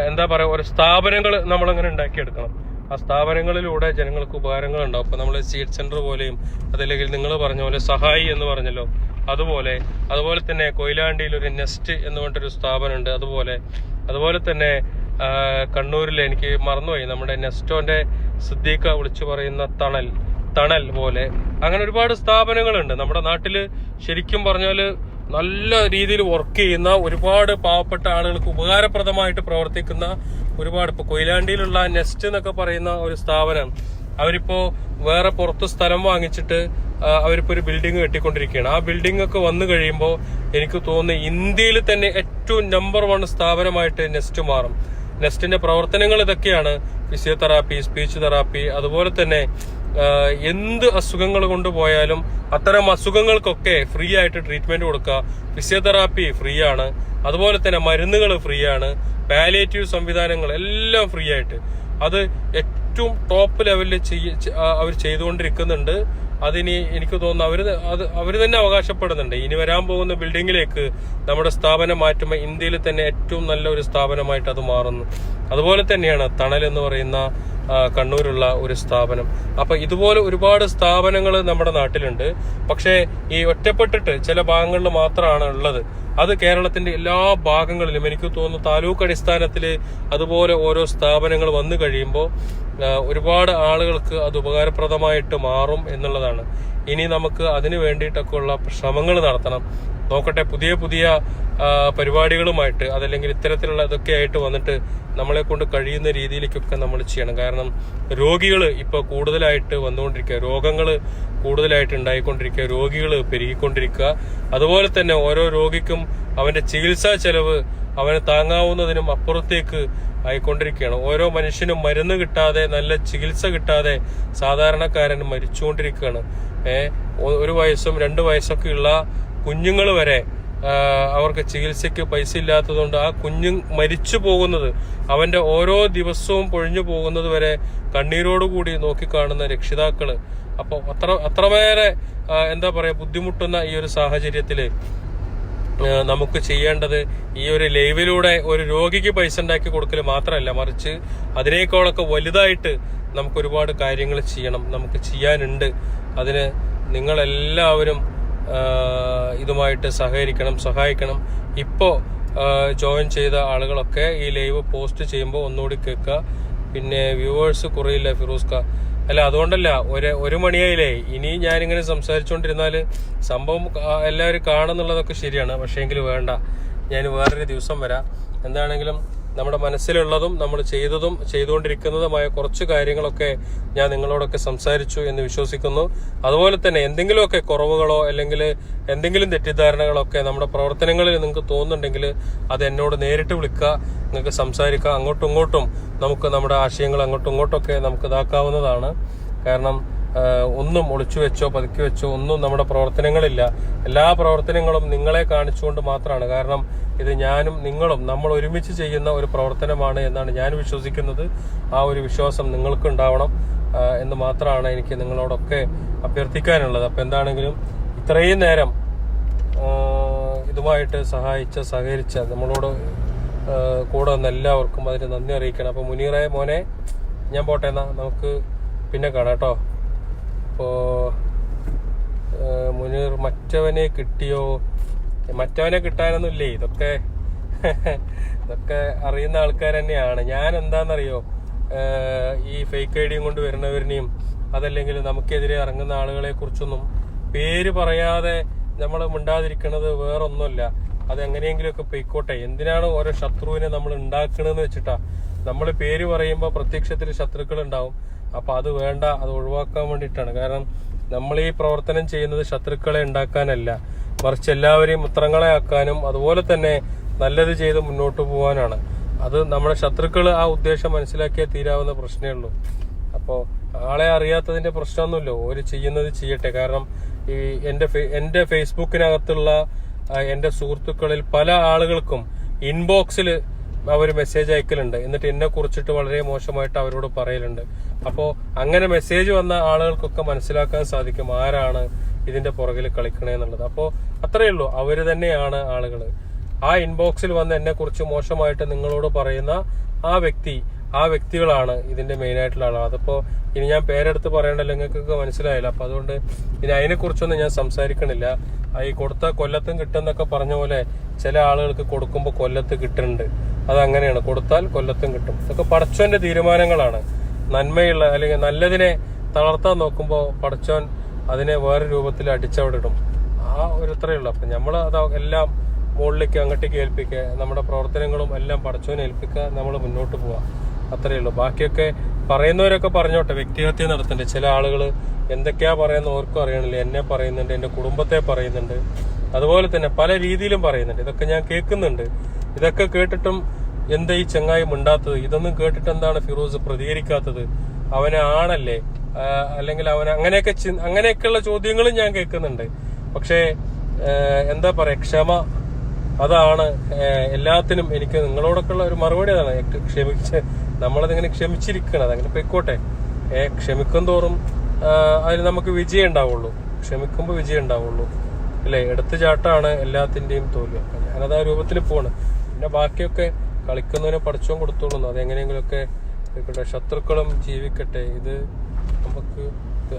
എന്താ പറയുക, ഒരു സ്ഥാപനങ്ങൾ നമ്മളങ്ങനെ ഉണ്ടാക്കിയെടുക്കണം. ആ സ്ഥാപനങ്ങളിലൂടെ ജനങ്ങൾക്ക് ഉപകാരങ്ങൾ ഉണ്ടാവും. അപ്പൊ നമ്മൾ സീഡ് സെന്റർ പോലെയും അതല്ലെങ്കിൽ നിങ്ങൾ പറഞ്ഞ പോലെ സഹായി എന്ന് പറഞ്ഞല്ലോ, അതുപോലെ തന്നെ കൊയിലാണ്ടിയിൽ ഒരു നെസ്റ്റ് എന്ന് പറഞ്ഞിട്ടൊരു സ്ഥാപനമുണ്ട്. അതുപോലെ തന്നെ കണ്ണൂരിൽ എനിക്ക് മറന്നുപോയി, നമ്മുടെ നെസ്റ്റോന്റെ സിദ്ദീഖ വിളിച്ചു പറയുന്ന തണൽ പോലെ അങ്ങനെ ഒരുപാട് സ്ഥാപനങ്ങളുണ്ട് നമ്മുടെ നാട്ടില്. ശരിക്കും പറഞ്ഞാല് നല്ല രീതിയിൽ വർക്ക് ചെയ്യുന്ന ഒരുപാട് പാവപ്പെട്ട ആളുകൾക്ക് ഉപകാരപ്രദമായിട്ട് പ്രവർത്തിക്കുന്ന ഒരുപാട്. ഇപ്പൊ കൊയിലാണ്ടിയിലുള്ള നെസ്റ്റ് എന്നൊക്കെ പറയുന്ന ഒരു സ്ഥാപനം, അവരിപ്പോ വേറെ പുറത്ത് സ്ഥലം വാങ്ങിച്ചിട്ട് അവരിപ്പോ ഒരു ബിൽഡിംഗ് കെട്ടിക്കൊണ്ടിരിക്കുകയാണ്. ആ ബിൽഡിംഗ് ഒക്കെ വന്നു കഴിയുമ്പോൾ എനിക്ക് തോന്നുന്നു ഇന്ത്യയിൽ തന്നെ ഏറ്റവും നമ്പർ 1 സ്ഥാപനമായിട്ട് നെസ്റ്റ് മാറും. നെസ്റ്റിന്റെ പ്രവർത്തനങ്ങൾ ഇതൊക്കെയാണ്: ഫിസിയോതെറാപ്പി, സ്പീച്ച് തെറാപ്പി, അതുപോലെ തന്നെ എന്ത് അസുഖങ്ങൾ കൊണ്ടുപോയാലും അത്തരം അസുഖങ്ങൾക്കൊക്കെ ഫ്രീ ആയിട്ട് ട്രീറ്റ്മെന്റ് കൊടുക്കുക. ഫിസിയോതെറാപ്പി ഫ്രീ ആണ്, അതുപോലെ തന്നെ മരുന്നുകൾ ഫ്രീ ആണ്, പാലിയേറ്റീവ് സംവിധാനങ്ങൾ എല്ലാം ഫ്രീ ആയിട്ട്. അത് ഏറ്റവും ടോപ്പ് ലെവലിൽ അവർ ചെയ്തുകൊണ്ടിരിക്കുന്നുണ്ട്. അതിനി എനിക്ക് തോന്നുന്നു അവര് തന്നെ അവകാശപ്പെടുന്നുണ്ട്. ഇനി വരാൻ പോകുന്ന ബിൽഡിങ്ങിലേക്ക് നമ്മുടെ സ്ഥാപനം മാറ്റുമ്പോൾ ഇന്ത്യയിൽ തന്നെ ഏറ്റവും നല്ല ഒരു സ്ഥാപനമായിട്ട് അത് മാറുന്നു. അതുപോലെ തന്നെയാണ് തണൽ എന്ന് പറയുന്ന കണ്ണൂരുള്ള ഒരു സ്ഥാപനം. അപ്പൊ ഇതുപോലെ ഒരുപാട് സ്ഥാപനങ്ങൾ നമ്മുടെ നാട്ടിലുണ്ട്. പക്ഷേ ഈ ഒറ്റപ്പെട്ടിട്ട് ചില ഭാഗങ്ങളിൽ മാത്രമാണ് ഉള്ളത്. അത് കേരളത്തിന്റെ എല്ലാ ഭാഗങ്ങളിലും എനിക്ക് തോന്നുന്നു താലൂക്ക് അടിസ്ഥാനത്തിൽ അതുപോലെ ഓരോ സ്ഥാപനങ്ങൾ വന്നു കഴിയുമ്പോൾ ഒരുപാട് ആളുകൾക്ക് അത് ഉപകാരപ്രദമായിട്ട് മാറും എന്നുള്ളതാണ്. ഇനി നമുക്ക് അതിനു വേണ്ടിയിട്ടൊക്കെ ഉള്ള ശ്രമങ്ങൾ നടത്തണം. നോക്കട്ടെ, പുതിയ പുതിയ പരിപാടികളുമായിട്ട് അതല്ലെങ്കിൽ ഇത്തരത്തിലുള്ള ഇതൊക്കെ ആയിട്ട് വന്നിട്ട് നമ്മളെ കൊണ്ട് കഴിയുന്ന രീതിയിലേക്കൊക്കെ നമ്മൾ ചെയ്യണം. കാരണം രോഗികൾ ഇപ്പൊ കൂടുതലായിട്ട് വന്നുകൊണ്ടിരിക്കുക, രോഗങ്ങൾ കൂടുതലായിട്ട് ഉണ്ടായിക്കൊണ്ടിരിക്കുക, രോഗികൾ പെരുകിക്കൊണ്ടിരിക്കുക. അതുപോലെ തന്നെ ഓരോ രോഗിക്കും അവന്റെ ചികിത്സാ ചെലവ് അവന് താങ്ങാവുന്നതിനും അപ്പുറത്തേക്ക് ആയിക്കൊണ്ടിരിക്കുകയാണ്. ഓരോ മനുഷ്യനും മരുന്ന് കിട്ടാതെ, നല്ല ചികിത്സ കിട്ടാതെ സാധാരണക്കാരൻ മരിച്ചുകൊണ്ടിരിക്കുകയാണ്. 1 വയസ്സും 2 വയസ്സൊക്കെ ഉള്ള കുഞ്ഞുങ്ങൾ വരെ അവർക്ക് ചികിത്സയ്ക്ക് പൈസ ഇല്ലാത്തതുകൊണ്ട് ആ കുഞ്ഞു മരിച്ചു പോകുന്നത്, അവന്റെ ഓരോ ദിവസവും പൊഴിഞ്ഞു പോകുന്നത് വരെ കണ്ണീരോടുകൂടി നോക്കിക്കാണുന്ന രക്ഷിതാക്കള്. അപ്പൊ അത്രമേറെ എന്താ പറയാ ബുദ്ധിമുട്ടുന്ന ഈ ഒരു സാഹചര്യത്തില് നമുക്ക് ചെയ്യേണ്ടത് ഈ ഒരു ലൈവിലൂടെ ഒരു രോഗിക്ക് പൈസ ഉണ്ടാക്കി കൊടുക്കൽ മാത്രമല്ല, മറിച്ച് അതിനേക്കാളൊക്കെ വലുതായിട്ട് നമുക്ക് ഒരുപാട് കാര്യങ്ങൾ ചെയ്യണം, നമുക്ക് ചെയ്യാനുണ്ട്. അതിന് നിങ്ങളെല്ലാവരും ഇതുമായിട്ട് സഹായിക്കണം. ഇപ്പോ ജോയിൻ ചെയ്ത ആളുകളൊക്കെ ഈ ലൈവ് പോസ്റ്റ് ചെയ്യുമ്പോൾ ഒന്നുകൂടി കേൾക്കുക. പിന്നെ വ്യൂവേഴ്സ് കുറയില്ല ഫിറോസ്ക. അല്ല, അതുകൊണ്ടല്ല, 1 മണിയായില്ലേ. ഇനി ഞാനിങ്ങനെ സംസാരിച്ചുകൊണ്ടിരുന്നാല് സംഭവം എല്ലാവരും കാണുന്നുള്ളതൊക്കെ ശരിയാണ്. പക്ഷേങ്കിൽ വേണ്ട, ഞാൻ വേറൊരു ദിവസം വരാം. എന്താണെങ്കിലും നമ്മുടെ മനസ്സിലുള്ളതും നമ്മൾ ചെയ്തുകൊണ്ടിരിക്കുന്നതുമായ കുറച്ച് കാര്യങ്ങളൊക്കെ ഞാൻ നിങ്ങളോടൊക്കെ സംസാരിച്ചു എന്ന് വിശ്വസിക്കുന്നു. അതുപോലെ തന്നെ എന്തെങ്കിലുമൊക്കെ കുറവുകളോ അല്ലെങ്കിൽ എന്തെങ്കിലും തെറ്റിദ്ധാരണകളൊക്കെ നമ്മുടെ പ്രവർത്തനങ്ങളിൽ നിങ്ങൾക്ക് തോന്നുന്നുണ്ടെങ്കിൽ അത് എന്നോട് നേരിട്ട് വിളിക്കുക, നിങ്ങൾക്ക് സംസാരിക്കാം. അങ്ങോട്ടും ഇങ്ങോട്ടും നമുക്ക് നമ്മുടെ ആശയങ്ങൾ അങ്ങോട്ടും ഇങ്ങോട്ടൊക്കെ നമുക്ക് ഇതാക്കാവുന്നതാണ്. കാരണം ഒന്നും ഒളിച്ചു വെച്ചോ പതുക്കി വെച്ചോ ഒന്നും നമ്മുടെ പ്രവർത്തനങ്ങളില്ല. എല്ലാ പ്രവർത്തനങ്ങളും നിങ്ങളെ കാണിച്ചുകൊണ്ട് മാത്രമാണ്. കാരണം ഇത് ഞാനും നിങ്ങളും നമ്മൾ ഒരുമിച്ച് ചെയ്യുന്ന ഒരു പ്രവർത്തനമാണ് എന്നാണ് ഞാൻ വിശ്വസിക്കുന്നത്. ആ ഒരു വിശ്വാസം നിങ്ങൾക്ക് ഉണ്ടാവണം എന്ന് മാത്രമാണ് എനിക്ക് നിങ്ങളോടൊക്കെ അഭ്യർത്ഥിക്കാനുള്ളത്. അപ്പൊ എന്താണെങ്കിലും ഇത്രയും നേരം ഇതുമായിട്ട് സഹകരിച്ച നമ്മളോട് കൂടെ വന്ന എല്ലാവർക്കും അതിന് നന്ദി അറിയിക്കണം. അപ്പൊ മുനീറെ മോനെ, ഞാൻ പോട്ടെ, എന്നാ നമുക്ക് പിന്നെ കാണാം കേട്ടോ. അപ്പോ മുനീർ, മറ്റവനെ കിട്ടിയോ? മറ്റവനെ കിട്ടാനൊന്നുമില്ലേ, ഇതൊക്കെ അറിയുന്ന ആൾക്കാർ തന്നെയാണ്. ഞാൻ എന്താണെന്നറിയോ, ഈ ഫേക്ക് ഐഡിയും കൊണ്ട് വരുന്നവരിനെയും അതല്ലെങ്കിൽ നമുക്കെതിരെ ഇറങ്ങുന്ന ആളുകളെ കുറിച്ചൊന്നും പേര് പറയാതെ നമ്മൾ മിണ്ടാതിരിക്കുന്നത് വേറൊന്നുമല്ല. അതെങ്ങനെയെങ്കിലുമൊക്കെ പൊയ്ക്കോട്ടെ. എന്തിനാണ് ഓരോ ശത്രുവിനെ നമ്മൾ ഉണ്ടാക്കണമെന്ന് വെച്ചിട്ടാ. നമ്മൾ പേര് പറയുമ്പോൾ പ്രത്യക്ഷത്തിൽ ശത്രുക്കൾ ഉണ്ടാവും. അപ്പൊ അത് വേണ്ട, അത് ഒഴിവാക്കാൻ വേണ്ടിയിട്ടാണ്. കാരണം നമ്മൾ ഈ പ്രവർത്തനം ചെയ്യുന്നത് ശത്രുക്കളെ ഉണ്ടാക്കാനല്ല, മറിച്ച് എല്ലാവരെയും മിത്രങ്ങളെ ആക്കാനും അതുപോലെ തന്നെ നല്ലത് ചെയ്ത് മുന്നോട്ട് പോകാനാണ്. അത് നമ്മുടെ ശത്രുക്കൾ ആ ഉദ്ദേശം മനസ്സിലാക്കിയാൽ തീരാവുന്ന പ്രശ്നമേ ഉള്ളൂ. അപ്പോൾ ആളെ അറിയാത്തതിന്റെ പ്രശ്നമൊന്നുമില്ല, ഒരു ചെയ്യുന്നത് ചെയ്യട്ടെ. കാരണം ഈ എന്റെ ഫേസ്ബുക്കിനകത്തുള്ള എന്റെ സുഹൃത്തുക്കളിൽ പല ആളുകൾക്കും ഇൻബോക്സിൽ അവർ മെസ്സേജ് അയക്കലുണ്ട്. എന്നിട്ട് എന്നെ കുറിച്ചിട്ട് വളരെ മോശമായിട്ട് അവരോട് പറയലുണ്ട്. അപ്പോൾ അങ്ങനെ മെസ്സേജ് വന്ന ആളുകൾക്കൊക്കെ മനസ്സിലാക്കാൻ സാധിക്കും ആരാണ് ഇതിന്റെ പുറകിൽ കളിക്കണേന്നുള്ളത്. അപ്പോൾ അത്രയേ ഉള്ളൂ, അവര് തന്നെയാണ് ആളുകൾ. ആ ഇൻബോക്സിൽ വന്ന് എന്നെ കുറിച്ച് മോശമായിട്ട് നിങ്ങളോട് പറയുന്ന ആ വ്യക്തികളാണ് ഇതിന്റെ മെയിൻ ആയിട്ടുള്ള ആളാണ്. അതിപ്പോ ഇനി ഞാൻ പേരെടുത്ത് പറയണ്ടല്ലോ, നിങ്ങൾക്കൊക്കെ മനസ്സിലായില്ല. അപ്പൊ അതുകൊണ്ട് ഇനി അതിനെ കുറിച്ചൊന്നും ഞാൻ സംസാരിക്കണില്ല. ഈ കൊടുത്ത കൊല്ലത്തും കിട്ടുന്നൊക്കെ പറഞ്ഞ പോലെ ചില ആളുകൾക്ക് കൊടുക്കുമ്പോൾ കൊല്ലത്ത് കിട്ടുന്നുണ്ട്. അതങ്ങനെയാണ്, കൊടുത്താൽ കൊല്ലത്തും കിട്ടും. ഇതൊക്കെ പടച്ചോന്റെ തീരുമാനങ്ങളാണ്. നന്മയുള്ള അല്ലെങ്കിൽ നല്ലതിനെ തളർത്താൻ നോക്കുമ്പോൾ പടച്ചോൻ അതിനെ വേറെ രൂപത്തിൽ അടിച്ചവിടിടും. ആ ഒരു ഇത്രയേ ഉള്ളൂ. അപ്പൊ നമ്മൾ അത് എല്ലാം മുകളിലേക്ക് അങ്ങോട്ടേക്ക് ഏൽപ്പിക്കുക, നമ്മുടെ പ്രവർത്തനങ്ങളും എല്ലാം പടച്ചോനെ ഏൽപ്പിക്കുക, നമ്മൾ മുന്നോട്ട് പോവുക. അത്രയേ ഉള്ളൂ. ബാക്കിയൊക്കെ പറയുന്നവരൊക്കെ പറഞ്ഞോട്ടെ, വ്യക്തിഹത്യ നടത്തണ്ടേ. ചില ആളുകൾ എന്തൊക്കെയാ പറയുന്ന ഓർക്കും അറിയണില്ല. എന്നെ പറയുന്നുണ്ട്, എന്റെ കുടുംബത്തെ പറയുന്നുണ്ട്, അതുപോലെ തന്നെ പല രീതിയിലും പറയുന്നുണ്ട്. ഇതൊക്കെ ഞാൻ കേൾക്കുന്നുണ്ട്. ഇതൊക്കെ കേട്ടിട്ടും എന്താ ഈ ചങ്ങായി മിണ്ടാത്തത്? ഇതൊന്നും കേട്ടിട്ട് എന്താണ് ഫിറോസ് പ്രതികരിക്കാത്തത്? അവനെ ആണല്ലേ, അല്ലെങ്കിൽ അവൻ അങ്ങനെയൊക്കെയുള്ള ചോദ്യങ്ങളും ഞാൻ കേൾക്കുന്നുണ്ട്. പക്ഷേ എന്താ പറയാ, ക്ഷമ അതാണ് എല്ലാത്തിനും. എനിക്ക് നിങ്ങളോടൊക്കെയുള്ള ഒരു മറുപടി അതാണ്, നമ്മളതിങ്ങനെ ക്ഷമിച്ചിരിക്കണം, അതങ്ങനെ പൊയ്ക്കോട്ടെ. ക്ഷമിക്കും തോറും അതിൽ നമുക്ക് വിജയം ഉണ്ടാവുള്ളൂ, ക്ഷമിക്കുമ്പോൾ വിജയം ഉണ്ടാവുള്ളൂ അല്ലേ. എടുത്തുചാട്ടാണ് എല്ലാത്തിന്റെയും തോൽവി. ഞാനത് ആ രൂപത്തിൽ പോണ്. പിന്നെ ബാക്കിയൊക്കെ കളിക്കുന്നതിന് പഠിച്ചോൻ കൊടുത്തോളുന്നു, അതെങ്ങനെയെങ്കിലുമൊക്കെ ശത്രുക്കളും ജീവിക്കട്ടെ. ഇത് നമുക്ക്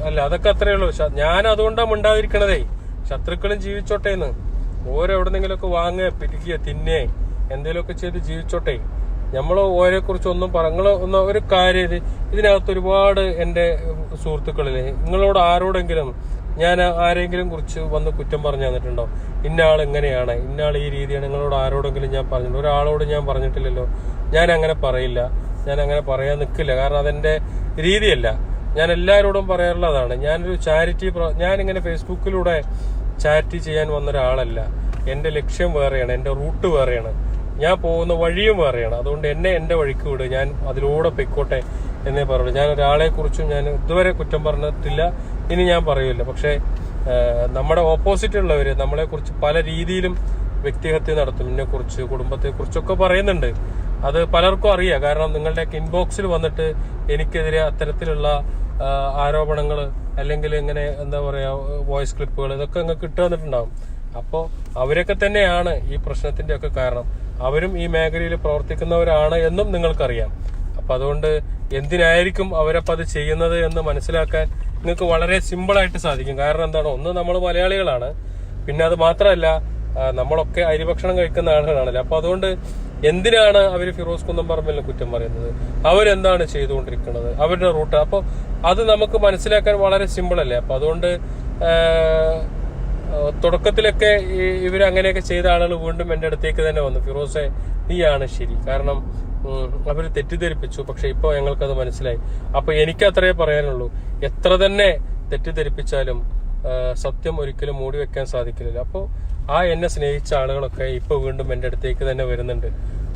അല്ല, അതൊക്കെ അത്രയേ ഉള്ളൂ. ഞാൻ അതുകൊണ്ടാണ് മിണ്ടാതിരിക്കണതേ, ശത്രുക്കളും ജീവിച്ചോട്ടെ എന്ന്. ഓരോ എവിടെന്നെങ്കിലുമൊക്കെ വാങ്ങുക, പിരിക്കുക, തിന്നേ, എന്തെങ്കിലുമൊക്കെ ചെയ്ത് ജീവിച്ചോട്ടെ. നമ്മൾ ഓരെ കുറിച്ച് ഒന്നും ഒരു കാര്യം, ഇതിനകത്ത് ഒരുപാട് എന്റെ സുഹൃത്തുക്കളിലെ നിങ്ങളോട് ആരോടെങ്കിലും ഞാൻ ആരെങ്കിലും കുറിച്ച് വന്ന് കുറ്റം പറഞ്ഞു തന്നിട്ടുണ്ടോ? ഇന്നയാൾ എങ്ങനെയാണ്, ഇന്നയാൾ ഈ രീതിയാണ്, നിങ്ങളോട് ആരോടെങ്കിലും ഞാൻ പറഞ്ഞിട്ടുണ്ടോ? ഒരാളോട് ഞാൻ പറഞ്ഞിട്ടില്ലല്ലോ. ഞാൻ അങ്ങനെ പറയില്ല, ഞാൻ അങ്ങനെ പറയാൻ നിൽക്കില്ല. കാരണം അതെന്റെ രീതിയല്ല. ഞാൻ എല്ലാവരോടും പറയാറുള്ളതാണ്. ഞാനൊരു ഞാനിങ്ങനെ ഫേസ്ബുക്കിലൂടെ ചാരിറ്റി ചെയ്യാൻ വന്ന ഒരാളല്ല. എന്റെ ലക്ഷ്യം വേറെയാണ്, എന്റെ റൂട്ട് വേറെയാണ്, ഞാൻ പോകുന്ന വഴിയും വേറെയാണ്. അതുകൊണ്ട് എന്റെ വഴിക്ക് വിട്, ഞാൻ അതിലൂടെ പൊയ്ക്കോട്ടെ എന്നേ പറയുള്ളൂ. ഞാൻ ഒരാളെ കുറിച്ചും ഞാൻ ഇതുവരെ കുറ്റം പറഞ്ഞിട്ടില്ല, ഇനി ഞാൻ പറയൂല. പക്ഷെ നമ്മുടെ ഓപ്പോസിറ്റ് ഉള്ളവര് നമ്മളെ കുറിച്ച് പല രീതിയിലും വ്യക്തിഹത്യ നടത്തും. എന്നെ കുറിച്ച്, കുടുംബത്തെ കുറിച്ചൊക്കെ പറയുന്നുണ്ട്. അത് പലർക്കും അറിയാം. കാരണം നിങ്ങളുടെയൊക്കെ ഇൻബോക്സിൽ വന്നിട്ട് എനിക്കെതിരെ അത്തരത്തിലുള്ള ആരോപണങ്ങൾ അല്ലെങ്കിൽ ഇങ്ങനെ എന്താ പറയാ വോയിസ് ക്ലിപ്പുകൾ ഇതൊക്കെ നിങ്ങൾക്ക് ഇട്ട് വന്നിട്ടുണ്ടാവും. അപ്പോൾ അവരൊക്കെ തന്നെയാണ് ഈ പ്രശ്നത്തിന്റെ ഒക്കെ കാരണം. അവരും ഈ മേഖലയിൽ പ്രവർത്തിക്കുന്നവരാണ് എന്നും നിങ്ങൾക്കറിയാം. അപ്പൊ അതുകൊണ്ട് എന്തിനായിരിക്കും അവരപ്പം അത് ചെയ്യുന്നത് എന്ന് മനസ്സിലാക്കാൻ നിങ്ങൾക്ക് വളരെ സിമ്പിളായിട്ട് സാധിക്കും. കാരണം എന്താണ്, ഒന്ന് നമ്മൾ മലയാളികളാണ്, പിന്നെ അത് മാത്രമല്ല നമ്മളൊക്കെ അരിഭക്ഷണം കഴിക്കുന്ന ആളുകളാണല്ലോ. അപ്പൊ അതുകൊണ്ട് എന്തിനാണ് അവര് ഫിറോസ് കുന്നംപറമ്പിലിനെ കുറ്റം പറയുന്നത്? അവരെന്താണ് ചെയ്തുകൊണ്ടിരിക്കുന്നത്, അവരുടെ റൂട്ട്? അപ്പൊ അത് നമുക്ക് മനസ്സിലാക്കാൻ വളരെ സിമ്പിൾ അല്ലേ. അപ്പൊ അതുകൊണ്ട് തുടക്കത്തിലൊക്കെ ഇവരങ്ങനെയൊക്കെ ചെയ്ത ആളുകൾ വീണ്ടും എന്റെ അടുത്തേക്ക് തന്നെ വന്നു, ഫിറോസെ നീയാണ് ശരി, കാരണം അവര് തെറ്റിദ്ധരിപ്പിച്ചു, പക്ഷെ ഇപ്പൊ ഞങ്ങൾക്കത് മനസ്സിലായി. അപ്പൊ എനിക്ക് അത്രേ പറയാനുള്ളൂ, എത്ര തന്നെ തെറ്റിദ്ധരിപ്പിച്ചാലും സത്യം ഒരിക്കലും മൂടി വെക്കാൻ സാധിക്കില്ല. അപ്പോൾ എന്നെ സ്നേഹിച്ച ആളുകളൊക്കെ ഇപ്പൊ വീണ്ടും എന്റെ അടുത്തേക്ക് തന്നെ വരുന്നുണ്ട്.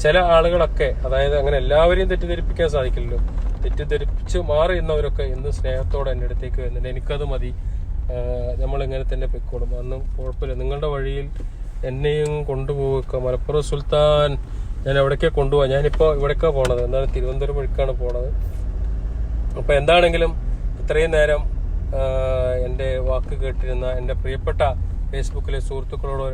ചില ആളുകളൊക്കെ, അതായത് അങ്ങനെ എല്ലാവരെയും തെറ്റിദ്ധരിപ്പിക്കാൻ സാധിക്കില്ലല്ലോ, തെറ്റിദ്ധരിപ്പിച്ച് മാറി നിന്നവരൊക്കെ ഇന്ന് സ്നേഹത്തോടെ എന്റെ അടുത്തേക്ക് വരുന്നുണ്ട്. എനിക്കത് മതി, നമ്മളിങ്ങനെ തന്നെ പൊയ്ക്കോളും, അന്നും കുഴപ്പമില്ല, നിങ്ങളുടെ വഴിയിൽ എന്നെയും കൊണ്ടുപോവുക. മലപ്പുറം സുൽത്താൻ ഞാൻ എവിടേക്കാ കൊണ്ടുപോവാ? ഞാനിപ്പോ ഇവിടേക്കാ പോണത്, എന്താണ് തിരുവനന്തപുരം വഴിക്കാണ് പോണത്. അപ്പൊ എന്താണെങ്കിലും ഇത്രയും നേരം എന്റെ വാക്ക് കേട്ടിരുന്ന എന്റെ പ്രിയപ്പെട്ട ഫേസ്ബുക്കിലെ സുഹൃത്തുക്കളോട്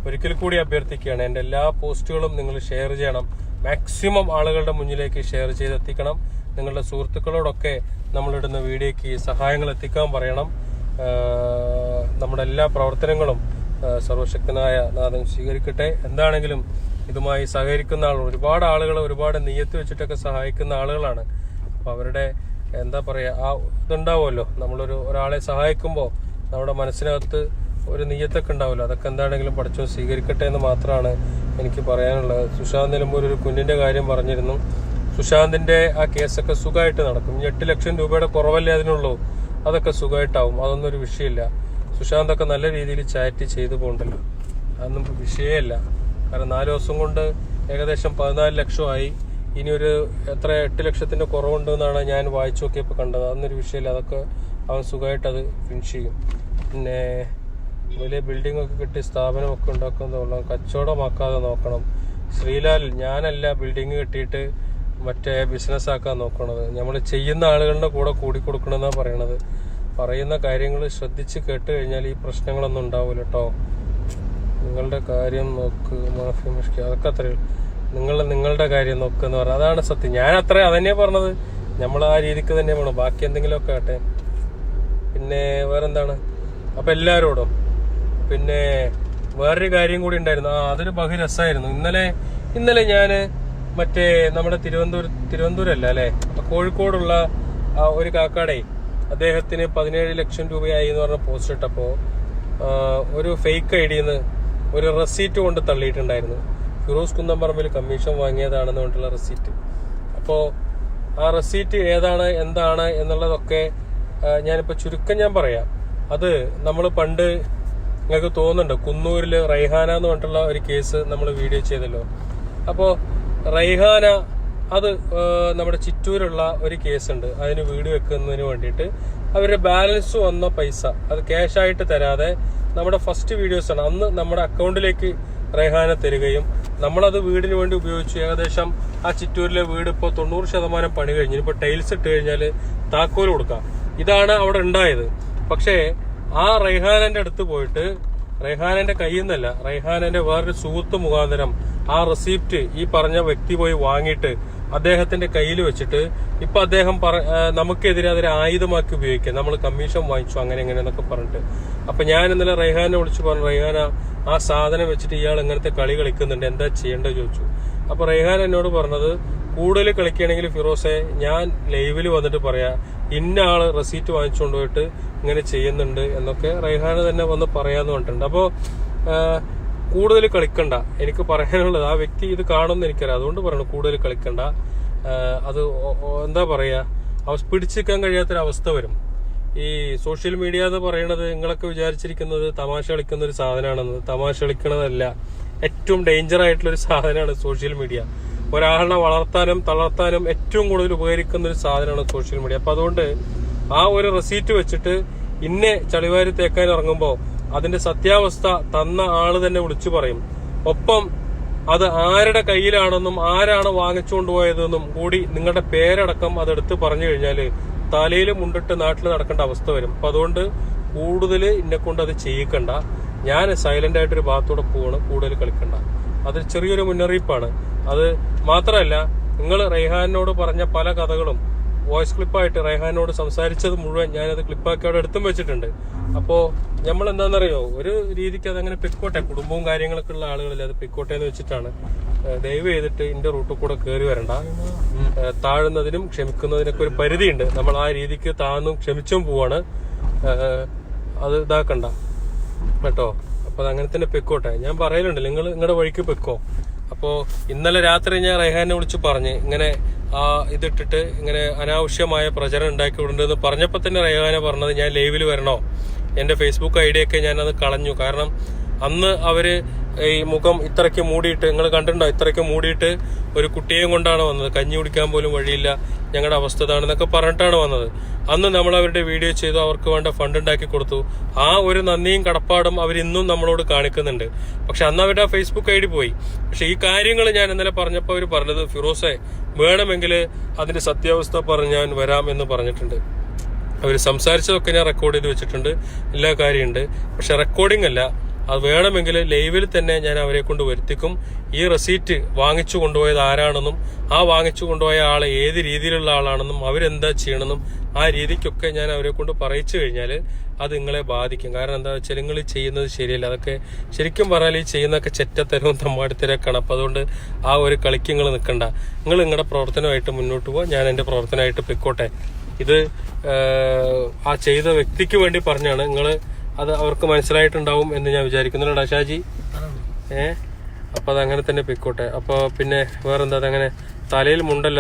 ഒരിക്കൽ കൂടി അഭ്യർത്ഥിക്കുകയാണ്, എന്റെ എല്ലാ പോസ്റ്റുകളും നിങ്ങൾ ഷെയർ ചെയ്യണം, മാക്സിമം ആളുകളുടെ മുന്നിലേക്ക് ഷെയർ ചെയ്തെത്തിക്കണം. നിങ്ങളുടെ സുഹൃത്തുക്കളോടൊക്കെ നമ്മളിടുന്ന വീഡിയോയ്ക്ക് സഹായങ്ങൾ എത്തിക്കാൻ പറയണം. നമ്മുടെ എല്ലാ പ്രവർത്തനങ്ങളും സർവശക്തനായ നാഥൻ സ്വീകരിക്കട്ടെ. എന്താണെങ്കിലും ഇതുമായി സഹകരിക്കുന്ന ഒരുപാട് ആളുകൾ ഒരുപാട് നെയ്യത്ത് വെച്ചിട്ടൊക്കെ സഹായിക്കുന്ന ആളുകളാണ്. അപ്പൊ അവരുടെ എന്താ പറയാ ഇതുണ്ടാവുമല്ലോ, ഒരാളെ സഹായിക്കുമ്പോൾ നമ്മുടെ മനസ്സിനകത്ത് ഒരു നെയ്യത്തൊക്കെ ഉണ്ടാവുമല്ലോ, അതൊക്കെ എന്താണെങ്കിലും പഠിച്ചോ സ്വീകരിക്കട്ടെ എന്ന് മാത്രമാണ് എനിക്ക് പറയാനുള്ളത്. സുശാന്ത് നിലമ്പൂർ ഒരു കുഞ്ഞിന്റെ കാര്യം പറഞ്ഞിരുന്നു. സുശാന്തിന്റെ ആ കേസൊക്കെ സുഖമായിട്ട് നടക്കും. 8 ലക്ഷം രൂപയുടെ കുറവല്ലേ അതിനുള്ളൂ, അതൊക്കെ സുഖമായിട്ടാവും, അതൊന്നും ഒരു വിഷയമില്ല. സുശാന്തൊക്കെ നല്ല രീതിയിൽ ചാറ്റ് ചെയ്തു പോകണ്ടല്ലോ, അതൊന്നും വിഷയമല്ല. കാരണം 4 ദിവസം കൊണ്ട് ഏകദേശം 14 ലക്ഷമായി. ഇനി ഒരു 8 ലക്ഷത്തിന്റെ കുറവുണ്ടെന്നാണ് ഞാൻ വായിച്ചു നോക്കിയപ്പോൾ കണ്ടത്. അതൊന്നൊരു വിഷയമില്ല, അതൊക്കെ അവൻ സുഖമായിട്ട് അത് ഫിനിഷ് ചെയ്യും. പിന്നെ വലിയ ബിൽഡിംഗ് ഒക്കെ കിട്ടി സ്ഥാപനമൊക്കെ ഉണ്ടാക്കുന്നതോളം കച്ചവടമാക്കാതെ നോക്കണം. ശ്രീലാൽ, ഞാനല്ല ബിൽഡിംഗ് കെട്ടിയിട്ട് മറ്റേ ബിസിനസ് ആക്കാൻ നോക്കണത്, നമ്മൾ ചെയ്യുന്ന ആളുകളുടെ കൂടെ കൂടിക്കൊടുക്കണമെന്നാണ് പറയണത്. പറയുന്ന കാര്യങ്ങൾ ശ്രദ്ധിച്ച് കേട്ട് കഴിഞ്ഞാൽ ഈ പ്രശ്നങ്ങളൊന്നും ഉണ്ടാവില്ല കേട്ടോ. നിങ്ങളുടെ കാര്യം നോക്ക്, മാഫി മുഷ്കി, അതൊക്കെ അത്രയും നിങ്ങളുടെ കാര്യം നോക്കെന്ന് പറഞ്ഞാൽ അതാണ് സത്യം. ഞാൻ അതന്നെയാ പറഞ്ഞത്, നമ്മൾ ആ രീതിക്ക് തന്നെ വേണം. ബാക്കി എന്തെങ്കിലുമൊക്കെ ആട്ടെ. പിന്നെ വേറെന്താണ്, അപ്പൊ എല്ലാവരോടും പിന്നെ വേറൊരു കാര്യം കൂടി ഉണ്ടായിരുന്നു. അതൊരു ബഹുരസമായിരുന്നു. ഇന്നലെ ഞാന് മറ്റേ നമ്മുടെ തിരുവനന്തപുരം അല്ല അല്ലെ, കോഴിക്കോടുള്ള ഒരു കാക്കാടെ അദ്ദേഹത്തിന് 17 ലക്ഷം രൂപയായി എന്ന് പറഞ്ഞ പോസ്റ്റ് ഇട്ടപ്പോ ഒരു ഫേക്ക് ഐഡിന്ന് ഒരു റെസീറ്റ് കൊണ്ട് തള്ളിയിട്ടുണ്ടായിരുന്നു. ഫിറോസ് കുന്നംപറമ്പിൽ കമ്മീഷൻ വാങ്ങിയതാണെന്ന് പറഞ്ഞിട്ടുള്ള റെസീറ്റ്. അപ്പോ ആ റെസീറ്റ് ഏതാണ് എന്താണ് എന്നുള്ളതൊക്കെ ഞാനിപ്പോ ചുരുക്കം ഞാൻ പറയാം. അത് നമ്മൾ പണ്ട് നിങ്ങൾക്ക് തോന്നുന്നുണ്ട്, കുന്നൂരില് റൈഹാന എന്ന് പറഞ്ഞിട്ടുള്ള ഒരു കേസ് നമ്മൾ വീഡിയോ ചെയ്തല്ലോ. അപ്പോ റൈഹാന അത് നമ്മുടെ ചിറ്റൂരുള്ള ഒരു കേസുണ്ട്, അതിന് വീട് വെക്കുന്നതിന് വേണ്ടിയിട്ട് അവരുടെ ബാലൻസ് വന്ന പൈസ അത് ക്യാഷ് ആയിട്ട് തരാതെ നമ്മുടെ ഫസ്റ്റ് വീഡിയോസ് ആണ് അന്ന് നമ്മുടെ അക്കൗണ്ടിലേക്ക് റെഹാന തരികയും നമ്മളത് വീടിന് വേണ്ടി ഉപയോഗിച്ചു. ഏകദേശം ആ ചിറ്റൂരിലെ വീട് ഇപ്പോൾ 90% പണി കഴിഞ്ഞു. ഇപ്പൊ ടൈൽസ് ഇട്ട് കഴിഞ്ഞാൽ താക്കോൽ കൊടുക്കാം. ഇതാണ് അവിടെ ഉണ്ടായത്. പക്ഷേ ആ റെഹാനന്റെ അടുത്ത് പോയിട്ട് റെഹാനന്റെ കയ്യിൽ നിന്നല്ല, റെഹാനന്റെ വേറൊരു സുഹൃത്ത് മുഖാന്തരം ആ റെസിപ്റ്റ് ഈ പറഞ്ഞ വ്യക്തി പോയി വാങ്ങിയിട്ട് അദ്ദേഹത്തിന്റെ കയ്യിൽ വെച്ചിട്ട് ഇപ്പൊ അദ്ദേഹം നമുക്കെതിരെ അതൊരു ആയുധമാക്കി ഉപയോഗിക്കുക. നമ്മൾ കമ്മീഷൻ വാങ്ങിച്ചു അങ്ങനെ എങ്ങനെ എന്നൊക്കെ പറഞ്ഞിട്ട്. അപ്പൊ ഞാൻ ഇന്നലെ റെഹാനെ വിളിച്ചു പറഞ്ഞു, റെഹാന ആ സാധനം വെച്ചിട്ട് ഇയാൾ ഇങ്ങനത്തെ കളി കളിക്കുന്നുണ്ട്, എന്താ ചെയ്യേണ്ടത് ചോദിച്ചു. അപ്പൊ റെഹാൻ എന്നോട് പറഞ്ഞത്, കൂടുതൽ കളിക്കുകയാണെങ്കിൽ ഫിറോസെ ഞാൻ ലൈവിൽ വന്നിട്ട് പറയാ, ഇന്ന ആള് റെസീറ്റ് വാങ്ങിച്ചുകൊണ്ട് പോയിട്ട് ഇങ്ങനെ ചെയ്യുന്നുണ്ട് എന്നൊക്കെ റെഹാന തന്നെ വന്ന് പറയാന്ന് പറഞ്ഞിട്ടുണ്ട്. അപ്പോ കൂടുതൽ കളിക്കണ്ട, എനിക്ക് പറയാനുള്ളത് ആ വ്യക്തി ഇത് കാണുമെന്ന് എനിക്കറിയാം, അതുകൊണ്ട് പറയണം കൂടുതൽ കളിക്കണ്ട. അത് എന്താ പറയാ, പിടിച്ചിരിക്കാൻ കഴിയാത്തൊരവസ്ഥ വരും. ഈ സോഷ്യൽ മീഡിയ എന്ന് പറയുന്നത് നിങ്ങളൊക്കെ വിചാരിച്ചിരിക്കുന്നത് തമാശ കളിക്കുന്ന ഒരു സാധനമാണെന്ന്. തമാശ കളിക്കണതല്ല, ഏറ്റവും ഡേഞ്ചർ ആയിട്ടുള്ള ഒരു സാധനമാണ് സോഷ്യൽ മീഡിയ. ഒരാളിനെ വളർത്താനും തളർത്താനും ഏറ്റവും കൂടുതൽ ഉപകരിക്കുന്ന ഒരു സാധനമാണ് സോഷ്യൽ മീഡിയ. അപ്പൊ അതുകൊണ്ട് ആ ഒരു റെസീറ്റ് വെച്ചിട്ട് ഇന്നെ ചളിവാരി തേക്കാൻ ഇറങ്ങുമ്പോ അതിന്റെ സത്യാവസ്ഥ തന്ന ആള് തന്നെ വിളിച്ചു പറയും. ഒപ്പം അത് ആരുടെ കയ്യിലാണെന്നും ആരാണ് വാങ്ങിച്ചുകൊണ്ടുപോയതെന്നും കൂടി നിങ്ങളുടെ പേരടക്കം അതെടുത്ത് പറഞ്ഞു കഴിഞ്ഞാല് തലയിൽ മുണ്ടിട്ട് നാട്ടിൽ നടക്കേണ്ട അവസ്ഥ വരും. അപ്പൊ അതുകൊണ്ട് കൂടുതൽ എന്നെ കൊണ്ട് അത് ചെയ്യിക്കണ്ട. ഞാൻ സൈലന്റ് ആയിട്ടൊരു ഭാഗത്തൂടെ പോവാണ്, കൂടുതൽ കളിക്കണ്ട. അത് ചെറിയൊരു മുന്നറിയിപ്പാണ്. അത് മാത്രമല്ല, നിങ്ങൾ റെഹാനോട് പറഞ്ഞ പല കഥകളും വോയിസ് ക്ലിപ്പായിട്ട് റെഹാനോട് സംസാരിച്ചത് മുഴുവൻ ഞാനത് ക്ലിപ്പാക്കി അവിടെ എടുത്തും വെച്ചിട്ടുണ്ട്. അപ്പോ നമ്മൾ എന്താണെന്നറിയോ, ഒരു രീതിക്ക് അതങ്ങനെ പിക്കോട്ടെ, കുടുംബവും കാര്യങ്ങളൊക്കെ ഉള്ള ആളുകളിൽ അത് പിക്കോട്ടെ എന്ന് വെച്ചിട്ടാണ്. ദയവ് ചെയ്തിട്ട് ഇന്റെ റൂട്ടിൽ കൂടെ കയറി വരണ്ട. താഴുന്നതിനും ക്ഷമിക്കുന്നതിനൊക്കെ ഒരു പരിധിയുണ്ട്. നമ്മൾ ആ രീതിക്ക് താഴ്ന്നും ക്ഷമിച്ചും പോവാണ്. അത് ഇതാക്കണ്ട കേട്ടോ. അപ്പൊ അത് അങ്ങനെ തന്നെ പെക്കോട്ടെ. ഞാൻ പറയലുണ്ട്, നിങ്ങൾ നിങ്ങളുടെ വഴിക്ക് പെക്കോ. അപ്പോ ഇന്നലെ രാത്രി ഞാൻ റെഹാനെ വിളിച്ച് പറഞ്ഞ് ഇങ്ങനെ ഇതിട്ടിട്ട് ഇങ്ങനെ അനാവശ്യമായ പ്രചരണം ഉണ്ടാക്കിവിടുണ്ടെന്ന് പറഞ്ഞപ്പോ തന്നെ റെഹാനെ പറഞ്ഞത്, ഞാൻ ലൈവിൽ വരണോ, എന്റെ ഫേസ്ബുക്ക് ഐഡി ഒക്കെ ഞാനത് കളഞ്ഞു. കാരണം അന്ന് അവര് ഈ മുഖം ഇത്രയ്ക്ക് മൂടിയിട്ട്, നിങ്ങൾ കണ്ടിട്ടുണ്ടോ, ഇത്രയ്ക്ക് മൂടിയിട്ട് ഒരു കുട്ടിയെയും കൊണ്ടാണ് വന്നത്. കഞ്ഞി കുടിക്കാൻ പോലും വഴിയില്ല, ഞങ്ങളുടെ അവസ്ഥ ഇതാണെന്നൊക്കെ പറഞ്ഞിട്ടാണ് വന്നത്. അന്ന് നമ്മൾ അവരുടെ വീഡിയോ ചെയ്തു, അവർക്ക് വേണ്ട ഫണ്ട് ഉണ്ടാക്കി കൊടുത്തു. ആ ഒരു നന്ദിയും കടപ്പാടും അവരിന്നും നമ്മളോട് കാണിക്കുന്നുണ്ട്. പക്ഷെ അന്ന് അവരുടെ ഫേസ്ബുക്ക് ഐഡി പോയി. പക്ഷെ ഈ കാര്യങ്ങൾ ഞാൻ ഇന്നലെ പറഞ്ഞപ്പോൾ അവർ പറഞ്ഞത്, ഫിറോസെ വേണമെങ്കിൽ അതിന്റെ സത്യാവസ്ഥ പറഞ്ഞ് ഞാൻ വരാം എന്ന് പറഞ്ഞിട്ടുണ്ട്. അവർ സംസാരിച്ചതൊക്കെ ഞാൻ റെക്കോർഡ് ചെയ്ത് വെച്ചിട്ടുണ്ട്, എല്ലാ കാര്യമുണ്ട്. പക്ഷെ റെക്കോർഡിംഗ് അല്ല, അത് വേണമെങ്കിൽ ലൈവിൽ തന്നെ ഞാൻ അവരെ കൊണ്ട് വരുത്തിക്കും. ഈ റെസീറ്റ് വാങ്ങിച്ചു കൊണ്ടുപോയത് ആരാണെന്നും ആ വാങ്ങിച്ചു കൊണ്ടുപോയ ആളെ ഏത് രീതിയിലുള്ള ആളാണെന്നും അവരെന്താ ചെയ്യണമെന്നും ആ രീതിക്കൊക്കെ ഞാൻ അവരെ കൊണ്ട് പറയിച്ചു കഴിഞ്ഞാൽ അത് നിങ്ങളെ ബാധിക്കും. കാരണം എന്താ വെച്ചാൽ നിങ്ങൾ ചെയ്യുന്നത് ശരിയല്ല. അതൊക്കെ ശരിക്കും പറഞ്ഞാൽ ഈ ചെയ്യുന്നതൊക്കെ ചെറ്റത്തരവും തമ്മാടിത്തരൊക്കെയാണ്. അപ്പൊ അതുകൊണ്ട് ആ ഒരു കളിക്ക് നിങ്ങൾ നിൽക്കണ്ട. നിങ്ങൾ നിങ്ങളുടെ പ്രവർത്തനമായിട്ട് മുന്നോട്ട് പോവാ, ഞാൻ എന്റെ പ്രവർത്തനമായിട്ട് പൊയ്ക്കോട്ടെ. ഇത് ആ ചെയ്ത വ്യക്തിക്ക് വേണ്ടി പറഞ്ഞാണ്. നിങ്ങൾ അത് അവർക്ക് മനസ്സിലായിട്ടുണ്ടാവും എന്ന് ഞാൻ വിചാരിക്കുന്നുണ്ട് ഷാജി. അപ്പൊ അത് അങ്ങനെ തന്നെ പൊയ്ക്കോട്ടെ. അപ്പൊ പിന്നെ വേറെന്താ, അതങ്ങനെ തലയിൽ മുണ്ടല്ല,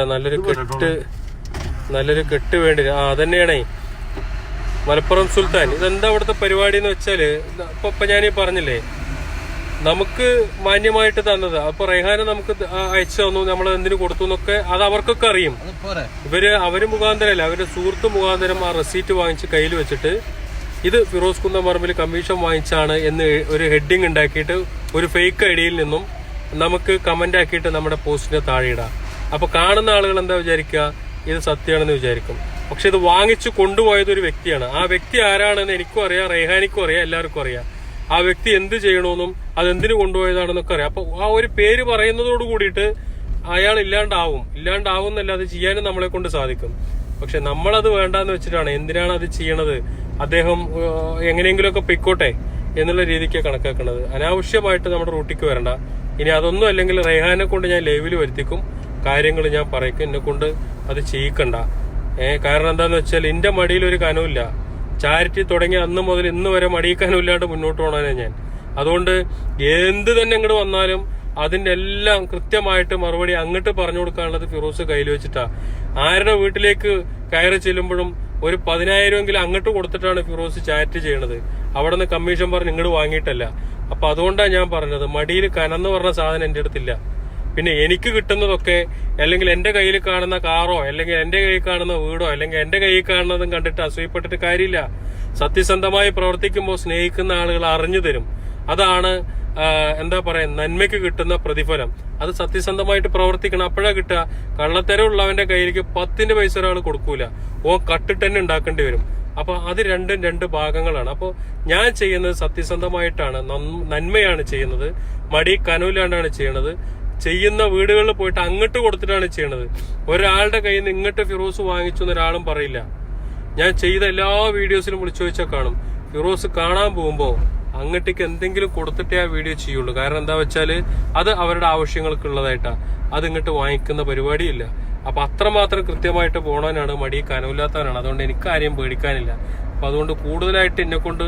നല്ലൊരു കെട്ട് വേണ്ടി. അതന്നെയാണേ മലപ്പുറം സുൽത്താൻ. ഇതെന്താ അവിടുത്തെ പരിപാടി എന്ന് വെച്ചാല്, ഇപ്പൊ ഞാനീ പറഞ്ഞില്ലേ, നമുക്ക് മാന്യമായിട്ട് തന്നത്. അപ്പൊ റെഹാനെ നമുക്ക് അയച്ചു തന്നു, നമ്മൾ എന്തിനു കൊടുത്തു എന്നൊക്കെ അത് അവർക്കൊക്കെ അറിയും. അവര് മുഖാന്തരമല്ല, അവരുടെ സുഹൃത്ത് മുഖാന്തരം ആ റെസീറ്റ് വാങ്ങിച്ച് കയ്യിൽ വെച്ചിട്ട് ഇത് ഫിറോസ് കുന്നംപറമ്പിൽ കമ്മീഷൻ വാങ്ങിച്ചാണ് എന്ന് ഒരു ഹെഡിങ് ഉണ്ടാക്കിയിട്ട് ഒരു ഫേക്ക് ഐഡിയിൽ നിന്നും നമുക്ക് കമന്റ് ആക്കിയിട്ട് നമ്മുടെ പോസ്റ്റിന്റെ താഴെ ഇടാം. അപ്പൊ കാണുന്ന ആളുകൾ എന്താ വിചാരിക്കുക, ഇത് സത്യമാണെന്ന് വിചാരിക്കും. പക്ഷെ ഇത് വാങ്ങിച്ചു കൊണ്ടുപോയത് ഒരു വ്യക്തിയാണ്. ആ വ്യക്തി ആരാണെന്ന് എനിക്കും അറിയാം, റെഹാനിക്കും അറിയാം, എല്ലാവർക്കും അറിയാം. ആ വ്യക്തി എന്ത് ചെയ്യണമെന്നും അതെന്തിനു കൊണ്ടുപോയതാണെന്നൊക്കെ അറിയാം. അപ്പൊ ആ ഒരു പേര് പറയുന്നതോട് കൂടിയിട്ട് അയാൾ ഇല്ലാണ്ടാവും എന്നല്ല, അത് ചെയ്യാനും നമ്മളെ കൊണ്ട് സാധിക്കും. പക്ഷെ നമ്മളത് വേണ്ടാന്ന് വെച്ചിട്ടാണ്. എന്തിനാണ് അത് ചെയ്യണത്, അദ്ദേഹം എങ്ങനെയെങ്കിലുമൊക്കെ പൊയ്ക്കോട്ടെ എന്നുള്ള രീതിക്ക് കണക്കാക്കുന്നത്. അനാവശ്യമായിട്ട് നമ്മുടെ റൂട്ടിക്ക് വരണ്ട. ഇനി അതൊന്നും അല്ലെങ്കിൽ റെഹാനെ കൊണ്ട് ഞാൻ ലൈവിൽ വരുത്തിക്കും, കാര്യങ്ങൾ ഞാൻ പറയിക്കും, എന്നെ കൊണ്ട് അത് ചെയ്യിക്കണ്ട. കാരണം എന്താന്ന് വെച്ചാൽ എന്റെ മടിയിൽ ഒരു കനമില്ല. ചാരിറ്റി തുടങ്ങി അന്ന് മുതൽ ഇന്ന് വരെ മടിയിക്കാനുമില്ലാണ്ട് മുന്നോട്ട് പോകണേ ഞാൻ. അതുകൊണ്ട് എന്ത് തന്നെ ഇങ്ങോട്ട് വന്നാലും അതിന്റെ എല്ലാം കൃത്യമായിട്ട് മറുപടി അങ്ങോട്ട് പറഞ്ഞു കൊടുക്കാനുള്ളത് ഫിറോസ് കയ്യിൽ വെച്ചിട്ടാ. ആരുടെ വീട്ടിലേക്ക് കയറി ചെല്ലുമ്പോഴും ഒരു 10,000 അങ്ങോട്ട് കൊടുത്തിട്ടാണ് ഫിറോസ് ചാറ്റ് ചെയ്യണത്. അവിടെ നിന്ന് കമ്മീഷൻ പറഞ്ഞ് ഇങ്ങോട്ട് വാങ്ങിയിട്ടല്ല. അപ്പൊ അതുകൊണ്ടാണ് ഞാൻ പറഞ്ഞത്, മടിയിൽ കനന്ന് പറഞ്ഞ സാധനം എന്റെ അടുത്തില്ല. പിന്നെ എനിക്ക് കിട്ടുന്നതൊക്കെ അല്ലെങ്കിൽ എന്റെ കയ്യിൽ കാണുന്ന കാറോ അല്ലെങ്കിൽ എന്റെ കയ്യിൽ കാണുന്ന വീടോ അല്ലെങ്കിൽ എന്റെ കയ്യിൽ കാണുന്നതും കണ്ടിട്ട് അസൂയപ്പെട്ടിട്ട് കാര്യമില്ല. സത്യസന്ധമായി പ്രവർത്തിക്കുമ്പോൾ സ്നേഹിക്കുന്ന ആളുകൾ അറിഞ്ഞു തരും. അതാണ് എന്താ പറയാ നന്മയ്ക്ക് കിട്ടുന്ന പ്രതിഫലം. അത് സത്യസന്ധമായിട്ട് പ്രവർത്തിക്കണം, അപ്പോഴാ കിട്ടുക. കള്ളത്തരമുള്ളവന്റെ കയ്യിലേക്ക് 10 പൈസ ഒരാൾ കൊടുക്കൂല, ഓ കട്ടിട്ട് തന്നെ ഉണ്ടാക്കേണ്ടി വരും. അപ്പൊ അത് രണ്ടും 2 ഭാഗങ്ങളാണ്. അപ്പൊ ഞാൻ ചെയ്യുന്നത് സത്യസന്ധമായിട്ടാണ്, നന്മയാണ് ചെയ്യുന്നത്, മടി കനവിലാണ്ടാണ് ചെയ്യണത്. ചെയ്യുന്ന വീടുകളിൽ പോയിട്ട് അങ്ങോട്ട് കൊടുത്തിട്ടാണ് ചെയ്യണത്. ഒരാളുടെ കയ്യിൽ നിന്ന് ഇങ്ങോട്ട് ഫിറോസ് വാങ്ങിച്ചു എന്നൊരാളും പറയില്ല. ഞാൻ ചെയ്ത എല്ലാ വീഡിയോസിലും വിളിച്ചു ചോദിച്ചാൽ കാണും. ഫിറോസ് കാണാൻ പോകുമ്പോ അങ്ങോട്ടേക്ക് എന്തെങ്കിലും കൊടുത്തിട്ടേ ആ വീഡിയോ ചെയ്യുള്ളൂ. കാരണം എന്താ വെച്ചാല് അത് അവരുടെ ആവശ്യങ്ങൾക്കുള്ളതായിട്ടാ, അത് ഇങ്ങോട്ട് വാങ്ങിക്കുന്ന പരിപാടിയില്ല. അപ്പൊ അത്രമാത്രം കൃത്യമായിട്ട് പോണവനാണ്, മടി കനവില്ലാത്തവനാണ്. അതുകൊണ്ട് എനിക്ക് ആരെയും പേടിക്കാനില്ല. അപ്പൊ അതുകൊണ്ട് കൂടുതലായിട്ട് എന്നെ കൊണ്ട്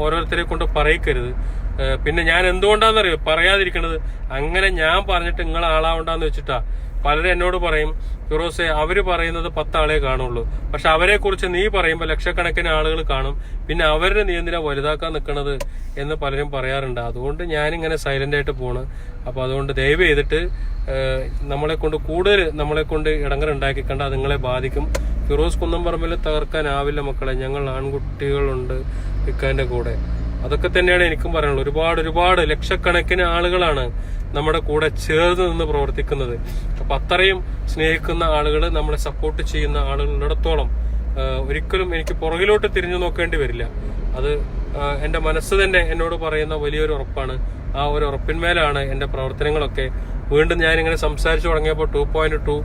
ഓരോരുത്തരെ കൊണ്ട് പറയിക്കരുത്. പിന്നെ ഞാൻ എന്തുകൊണ്ടാണെന്നറിയോ പറയാതിരിക്കണത്, അങ്ങനെ ഞാൻ പറഞ്ഞിട്ട് നിങ്ങൾ ആളാവണ്ടെന്ന് വെച്ചിട്ടാ. പലരും എന്നോട് പറയും, ഫിറോസെ അവര് പറയുന്നത് 10 ആളെ കാണുള്ളൂ, പക്ഷെ അവരെ കുറിച്ച് നീ പറയുമ്പോൾ ലക്ഷക്കണക്കിന് ആളുകൾ കാണും, പിന്നെ അവരുടെ നീ എന്തിനാ വലുതാക്കാൻ നിൽക്കണത് എന്ന് പലരും പറയാറുണ്ട്. അതുകൊണ്ട് ഞാനിങ്ങനെ സൈലന്റ് ആയിട്ട് പോണ്. അപ്പൊ അതുകൊണ്ട് ദയവ് ചെയ്തിട്ട് നമ്മളെ കൊണ്ട് ഇടങ്ങറുണ്ടാക്കിക്കണ്ട, അത് നിങ്ങളെ ബാധിക്കും. ഫിറോസ് കുന്നംപറമ്പിൽ തകർക്കാനാവില്ല മക്കളെ, ഞങ്ങൾ ആൺകുട്ടികളുണ്ട് ഇക്കാന്റെ കൂടെ. അതൊക്കെ തന്നെയാണ് എനിക്കും പറയാനുള്ളത്. ഒരുപാട് ലക്ഷക്കണക്കിന് ആളുകളാണ് നമ്മുടെ കൂടെ ചേർന്ന് നിന്ന് പ്രവർത്തിക്കുന്നത്. അപ്പൊ അത്രയും സ്നേഹിക്കുന്ന ആളുകൾ, നമ്മളെ സപ്പോർട്ട് ചെയ്യുന്ന ആളുകളിടത്തോളം ഒരിക്കലും എനിക്ക് പുറകിലോട്ട് തിരിഞ്ഞു നോക്കേണ്ടി വരില്ല. അത് എന്റെ മനസ്സ് തന്നെ എന്നോട് പറയുന്ന വലിയൊരു ഉറപ്പാണ്. ആ ഒരു ഉറപ്പിന്മേലാണ് എന്റെ പ്രവർത്തനങ്ങളൊക്കെ. വീണ്ടും ഞാനിങ്ങനെ സംസാരിച്ചു തുടങ്ങിയപ്പോൾ 2.2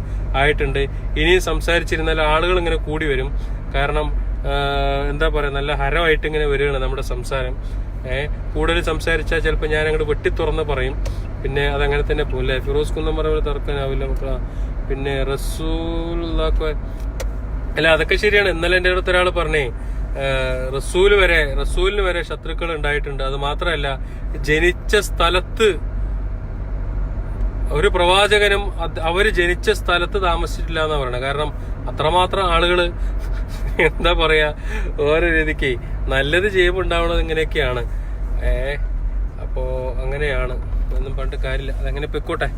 ആയിട്ടുണ്ട്. ഇനിയും സംസാരിച്ചിരുന്നാൽ ആളുകൾ ഇങ്ങനെ കൂടി വരും. കാരണം എന്താ പറയാ, നല്ല ഹരമായിട്ട് ഇങ്ങനെ വരികയാണ് നമ്മുടെ സംസാരം. കൂടുതൽ സംസാരിച്ചാൽ ചിലപ്പോൾ ഞാൻ അങ്ങോട്ട് വെട്ടി തുറന്ന് പറയും. പിന്നെ അതങ്ങനെ തന്നെ പോകില്ല. ഫിറോസ് കുന്നംപറമ്പിൽ തറക്കാനാവില്ല മക്കളാ. പിന്നെ അല്ല അതൊക്കെ ശരിയാണ്. ഇന്നലെ എന്റെ അടുത്ത് ഒരാൾ പറഞ്ഞേ, റസൂലിന് വരെ ശത്രുക്കൾ ഉണ്ടായിട്ടുണ്ട്. അത് മാത്രമല്ല, ജനിച്ച സ്ഥലത്ത് ഒരു പ്രവാചകനും അവര് ജനിച്ച സ്ഥലത്ത് താമസിച്ചിട്ടില്ല എന്നാ പറയണത്. കാരണം അത്രമാത്രം ആളുകള് എന്താ പറയാ, ഓരോ രീതിക്ക് നല്ലത് ചെയ്യുമ്പോൾ ഉണ്ടാവണത് ഇങ്ങനെയൊക്കെയാണ്. അപ്പോ അങ്ങനെയാണ്, ഒന്നും പറഞ്ഞിട്ട് കാര്യമില്ല, അതങ്ങനെ പൊയ്ക്കോട്ടെ.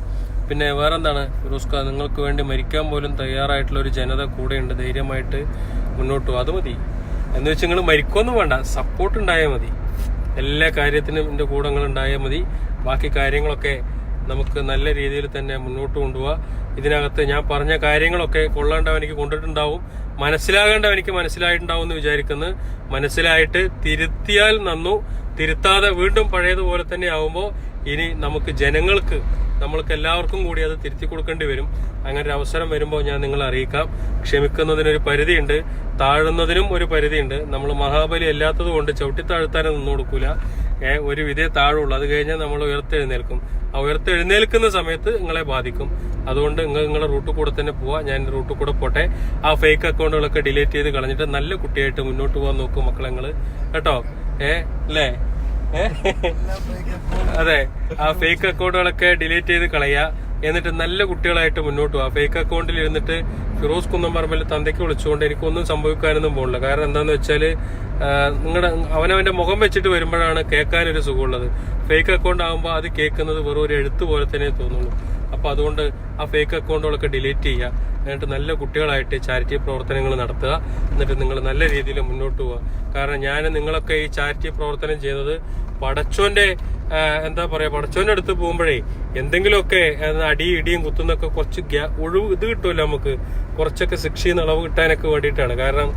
പിന്നെ വേറെന്താണ് ഫിറോസ്ക, നിങ്ങൾക്ക് വേണ്ടി മരിക്കാൻ പോലും തയ്യാറായിട്ടുള്ള ഒരു ജനത കൂടെയുണ്ട്. ധൈര്യമായിട്ട് മുന്നോട്ട് പോകും, അത് മതി. എന്ന് വെച്ച് നിങ്ങൾ മരിക്കൊന്നും വേണ്ട, സപ്പോർട്ട് ഉണ്ടായാൽ മതി. എല്ലാ കാര്യത്തിനും എന്റെ കൂടെ നിങ്ങൾ ഉണ്ടായാൽ മതി. ബാക്കി കാര്യങ്ങളൊക്കെ നമുക്ക് നല്ല രീതിയിൽ തന്നെ മുന്നോട്ട് കൊണ്ടുപോവാം. ഇതിനകത്ത് ഞാൻ പറഞ്ഞ കാര്യങ്ങളൊക്കെ കൊള്ളേണ്ടവനിക്ക് കൊണ്ടിട്ടുണ്ടാവും, മനസ്സിലാകേണ്ടവനിക്ക് മനസ്സിലായിട്ടുണ്ടാവും എന്ന് വിചാരിക്കുന്നു. മനസ്സിലായിട്ട് തിരുത്തിയാൽ നന്നു, തിരുത്താതെ വീണ്ടും പഴയതുപോലെ തന്നെ ആവുമ്പോൾ ഇനി നമുക്ക് ജനങ്ങൾക്ക്, നമ്മൾക്ക് എല്ലാവർക്കും കൂടി അത് തിരുത്തി കൊടുക്കേണ്ടി വരും. അങ്ങനെ ഒരു അവസരം വരുമ്പോൾ ഞാൻ നിങ്ങളെ അറിയിക്കാം. ക്ഷമിക്കുന്നതിനൊരു പരിധിയുണ്ട്, താഴുന്നതിനും ഒരു പരിധിയുണ്ട്. നമ്മൾ മഹാബലി അല്ലാത്തത് കൊണ്ട് ചവിട്ടിത്താഴ്ത്താനും നിന്നു കൊടുക്കൂല. ഒരു വിധേ താഴുള്ളൂ. അത് കഴിഞ്ഞാൽ നമ്മൾ ഉയർത്തെഴുന്നേൽക്കും. ആ ഉയർത്തെഴുന്നേൽക്കുന്ന സമയത്ത് നിങ്ങളെ ബാധിക്കും. അതുകൊണ്ട് നിങ്ങളുടെ റൂട്ടിൽ കൂടെ തന്നെ പോവാ. ഞാൻ റൂട്ടിൽ കൂടെ പോട്ടെ. ആ ഫേക്ക് അക്കൗണ്ടുകളൊക്കെ ഡിലീറ്റ് ചെയ്ത് കളഞ്ഞിട്ട് നല്ല കുട്ടിയായിട്ട് മുന്നോട്ട് പോകാൻ നോക്കും മക്കളെ നിങ്ങള്, കേട്ടോ. അല്ലേ? അതെ, ആ ഫേക്ക് അക്കൗണ്ടുകളൊക്കെ ഡിലീറ്റ് ചെയ്ത് കളയുക. എന്നിട്ട് നല്ല കുട്ടികളായിട്ട് മുന്നോട്ട് പോവാ. ഫേക്ക് അക്കൗണ്ടിൽ ഇരുന്നിട്ട് ഫിറോസ് കുന്നംപറമ്പിൽ തന്തയ്ക്ക് വിളിച്ചുകൊണ്ട് എനിക്കൊന്നും സംഭവിക്കാനൊന്നും പോകില്ല. കാരണം എന്താന്ന് വെച്ചാല് അവനവന്റെ മുഖം വെച്ചിട്ട് വരുമ്പോഴാണ് കേൾക്കാനൊരു സുഖമുള്ളത്. ഫേക്ക് അക്കൗണ്ട് ആകുമ്പോൾ അത് കേൾക്കുന്നത് വെറും ഒരു എഴുത്ത് പോലെ തന്നെ തോന്നുള്ളൂ. അപ്പൊ അതുകൊണ്ട് ആ ഫേക്ക് അക്കൗണ്ടുകളൊക്കെ ഡിലീറ്റ് ചെയ്യുക. എന്നിട്ട് നല്ല കുട്ടികളായിട്ട് ചാരിറ്റി പ്രവർത്തനങ്ങൾ നടത്തുക. എന്നിട്ട് നിങ്ങൾ നല്ല രീതിയിൽ മുന്നോട്ട് പോവുക. കാരണം ഞാൻ നിങ്ങളൊക്കെ ഈ ചാരിറ്റി പ്രവർത്തനം ചെയ്യുന്നത് പടച്ചോന്റെ എന്താ പറയാ, പടച്ചോന്റെ അടുത്ത് പോകുമ്പോഴേ എന്തെങ്കിലുമൊക്കെ ഇടിയും കുത്തുന്നൊക്കെ കുറച്ച് ഒഴിവ് ഇത് കിട്ടുമല്ലോ നമുക്ക്, കുറച്ചൊക്കെ ശിക്ഷയും ഇളവ് കിട്ടാനൊക്കെ വേണ്ടിയിട്ടാണ്. കാരണം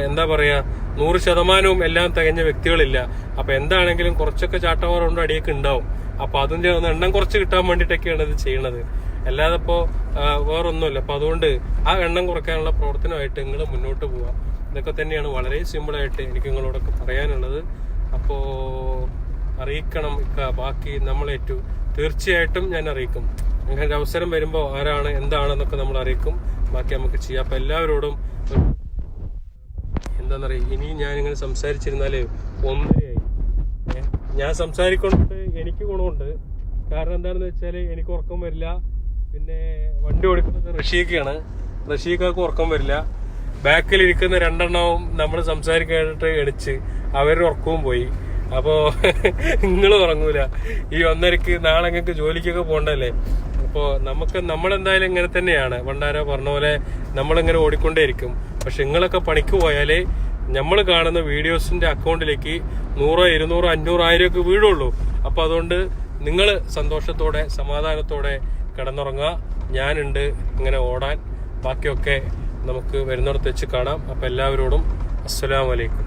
എന്താ പറയാ, 100% എല്ലാം തികഞ്ഞ വ്യക്തികളില്ല. അപ്പൊ എന്താണെങ്കിലും കുറച്ചൊക്കെ ചാട്ടവാറുണ്ട് അടിയൊക്കെ ഉണ്ടാവും. അപ്പൊ അതിന്റെ ഒന്ന് എണ്ണം കുറച്ച് കിട്ടാൻ വേണ്ടിയിട്ടൊക്കെയാണ് ഇത് ചെയ്യണത്. അല്ലാതെ ഇപ്പോ വേറൊന്നുമില്ല. അപ്പൊ അതുകൊണ്ട് ആ എണ്ണം കുറയ്ക്കാനുള്ള പ്രവർത്തനമായിട്ട് നിങ്ങൾ മുന്നോട്ട് പോവാ. ഇതൊക്കെ തന്നെയാണ് വളരെ സിമ്പിളായിട്ട് എനിക്ക് നിങ്ങളോടൊക്കെ പറയാനുള്ളത്. അപ്പോ അറിയിക്കണം ബാക്കി നമ്മളേറ്റു, തീർച്ചയായിട്ടും ഞാൻ അറിയിക്കും. അങ്ങനെ ഒരു അവസരം വരുമ്പോൾ ആരാണ് എന്താണെന്നൊക്കെ നമ്മൾ അറിയിക്കും. ബാക്കി നമുക്ക് ചെയ്യാം. അപ്പൊ എല്ലാവരോടും എന്താന്നറിയാം, ഇനി ഞാനിങ്ങനെ സംസാരിച്ചിരുന്നാല് 1:30 ഞാൻ സംസാരിക്കൊണ്ട് എനിക്ക് ഗുണമുണ്ട്. കാരണം എന്താണെന്ന് വെച്ചാല് എനിക്ക് ഉറക്കം വരില്ല. പിന്നെ വണ്ടി ഓടിക്കുന്നത് റഷീഖാണ്, റഷീഖാക്ക് ഉറക്കം വരില്ല. ബാക്കിലിരിക്കുന്ന 2 എണ്ണവും നമ്മൾ സംസാരിക്കാനായിട്ട് എണിച്ച് അവരുടെ ഉറക്കവും പോയി. അപ്പോ നിങ്ങൾ ഉറങ്ങൂല. ഈ 1:30-ക്ക് നാളെ നിങ്ങൾക്ക് ജോലിക്കൊക്കെ പോകണ്ടല്ലേ. അപ്പോൾ നമ്മളെന്തായാലും ഇങ്ങനെ തന്നെയാണ്. പണ്ടാരോ പറഞ്ഞ പോലെ നമ്മളിങ്ങനെ ഓടിക്കൊണ്ടേയിരിക്കും. പക്ഷെ നിങ്ങളൊക്കെ പണിക്ക് പോയാലേ നമ്മൾ കാണുന്ന വീഡിയോസിന്റെ അക്കൗണ്ടിലേക്ക് 100, 200, 500, 1000 ഒക്കെ വീഴുള്ളൂ. അപ്പൊ അതുകൊണ്ട് നിങ്ങൾ സന്തോഷത്തോടെ സമാധാനത്തോടെ കിടന്നുറങ്ങുക. ഞാനുണ്ട് ഇങ്ങനെ ഓടാൻ. ബാക്കിയൊക്കെ നമുക്ക് വരുന്നിടത്ത് വെച്ച് കാണാം. അപ്പൊ എല്ലാവരോടും അസ്സലാമു അലൈക്കും.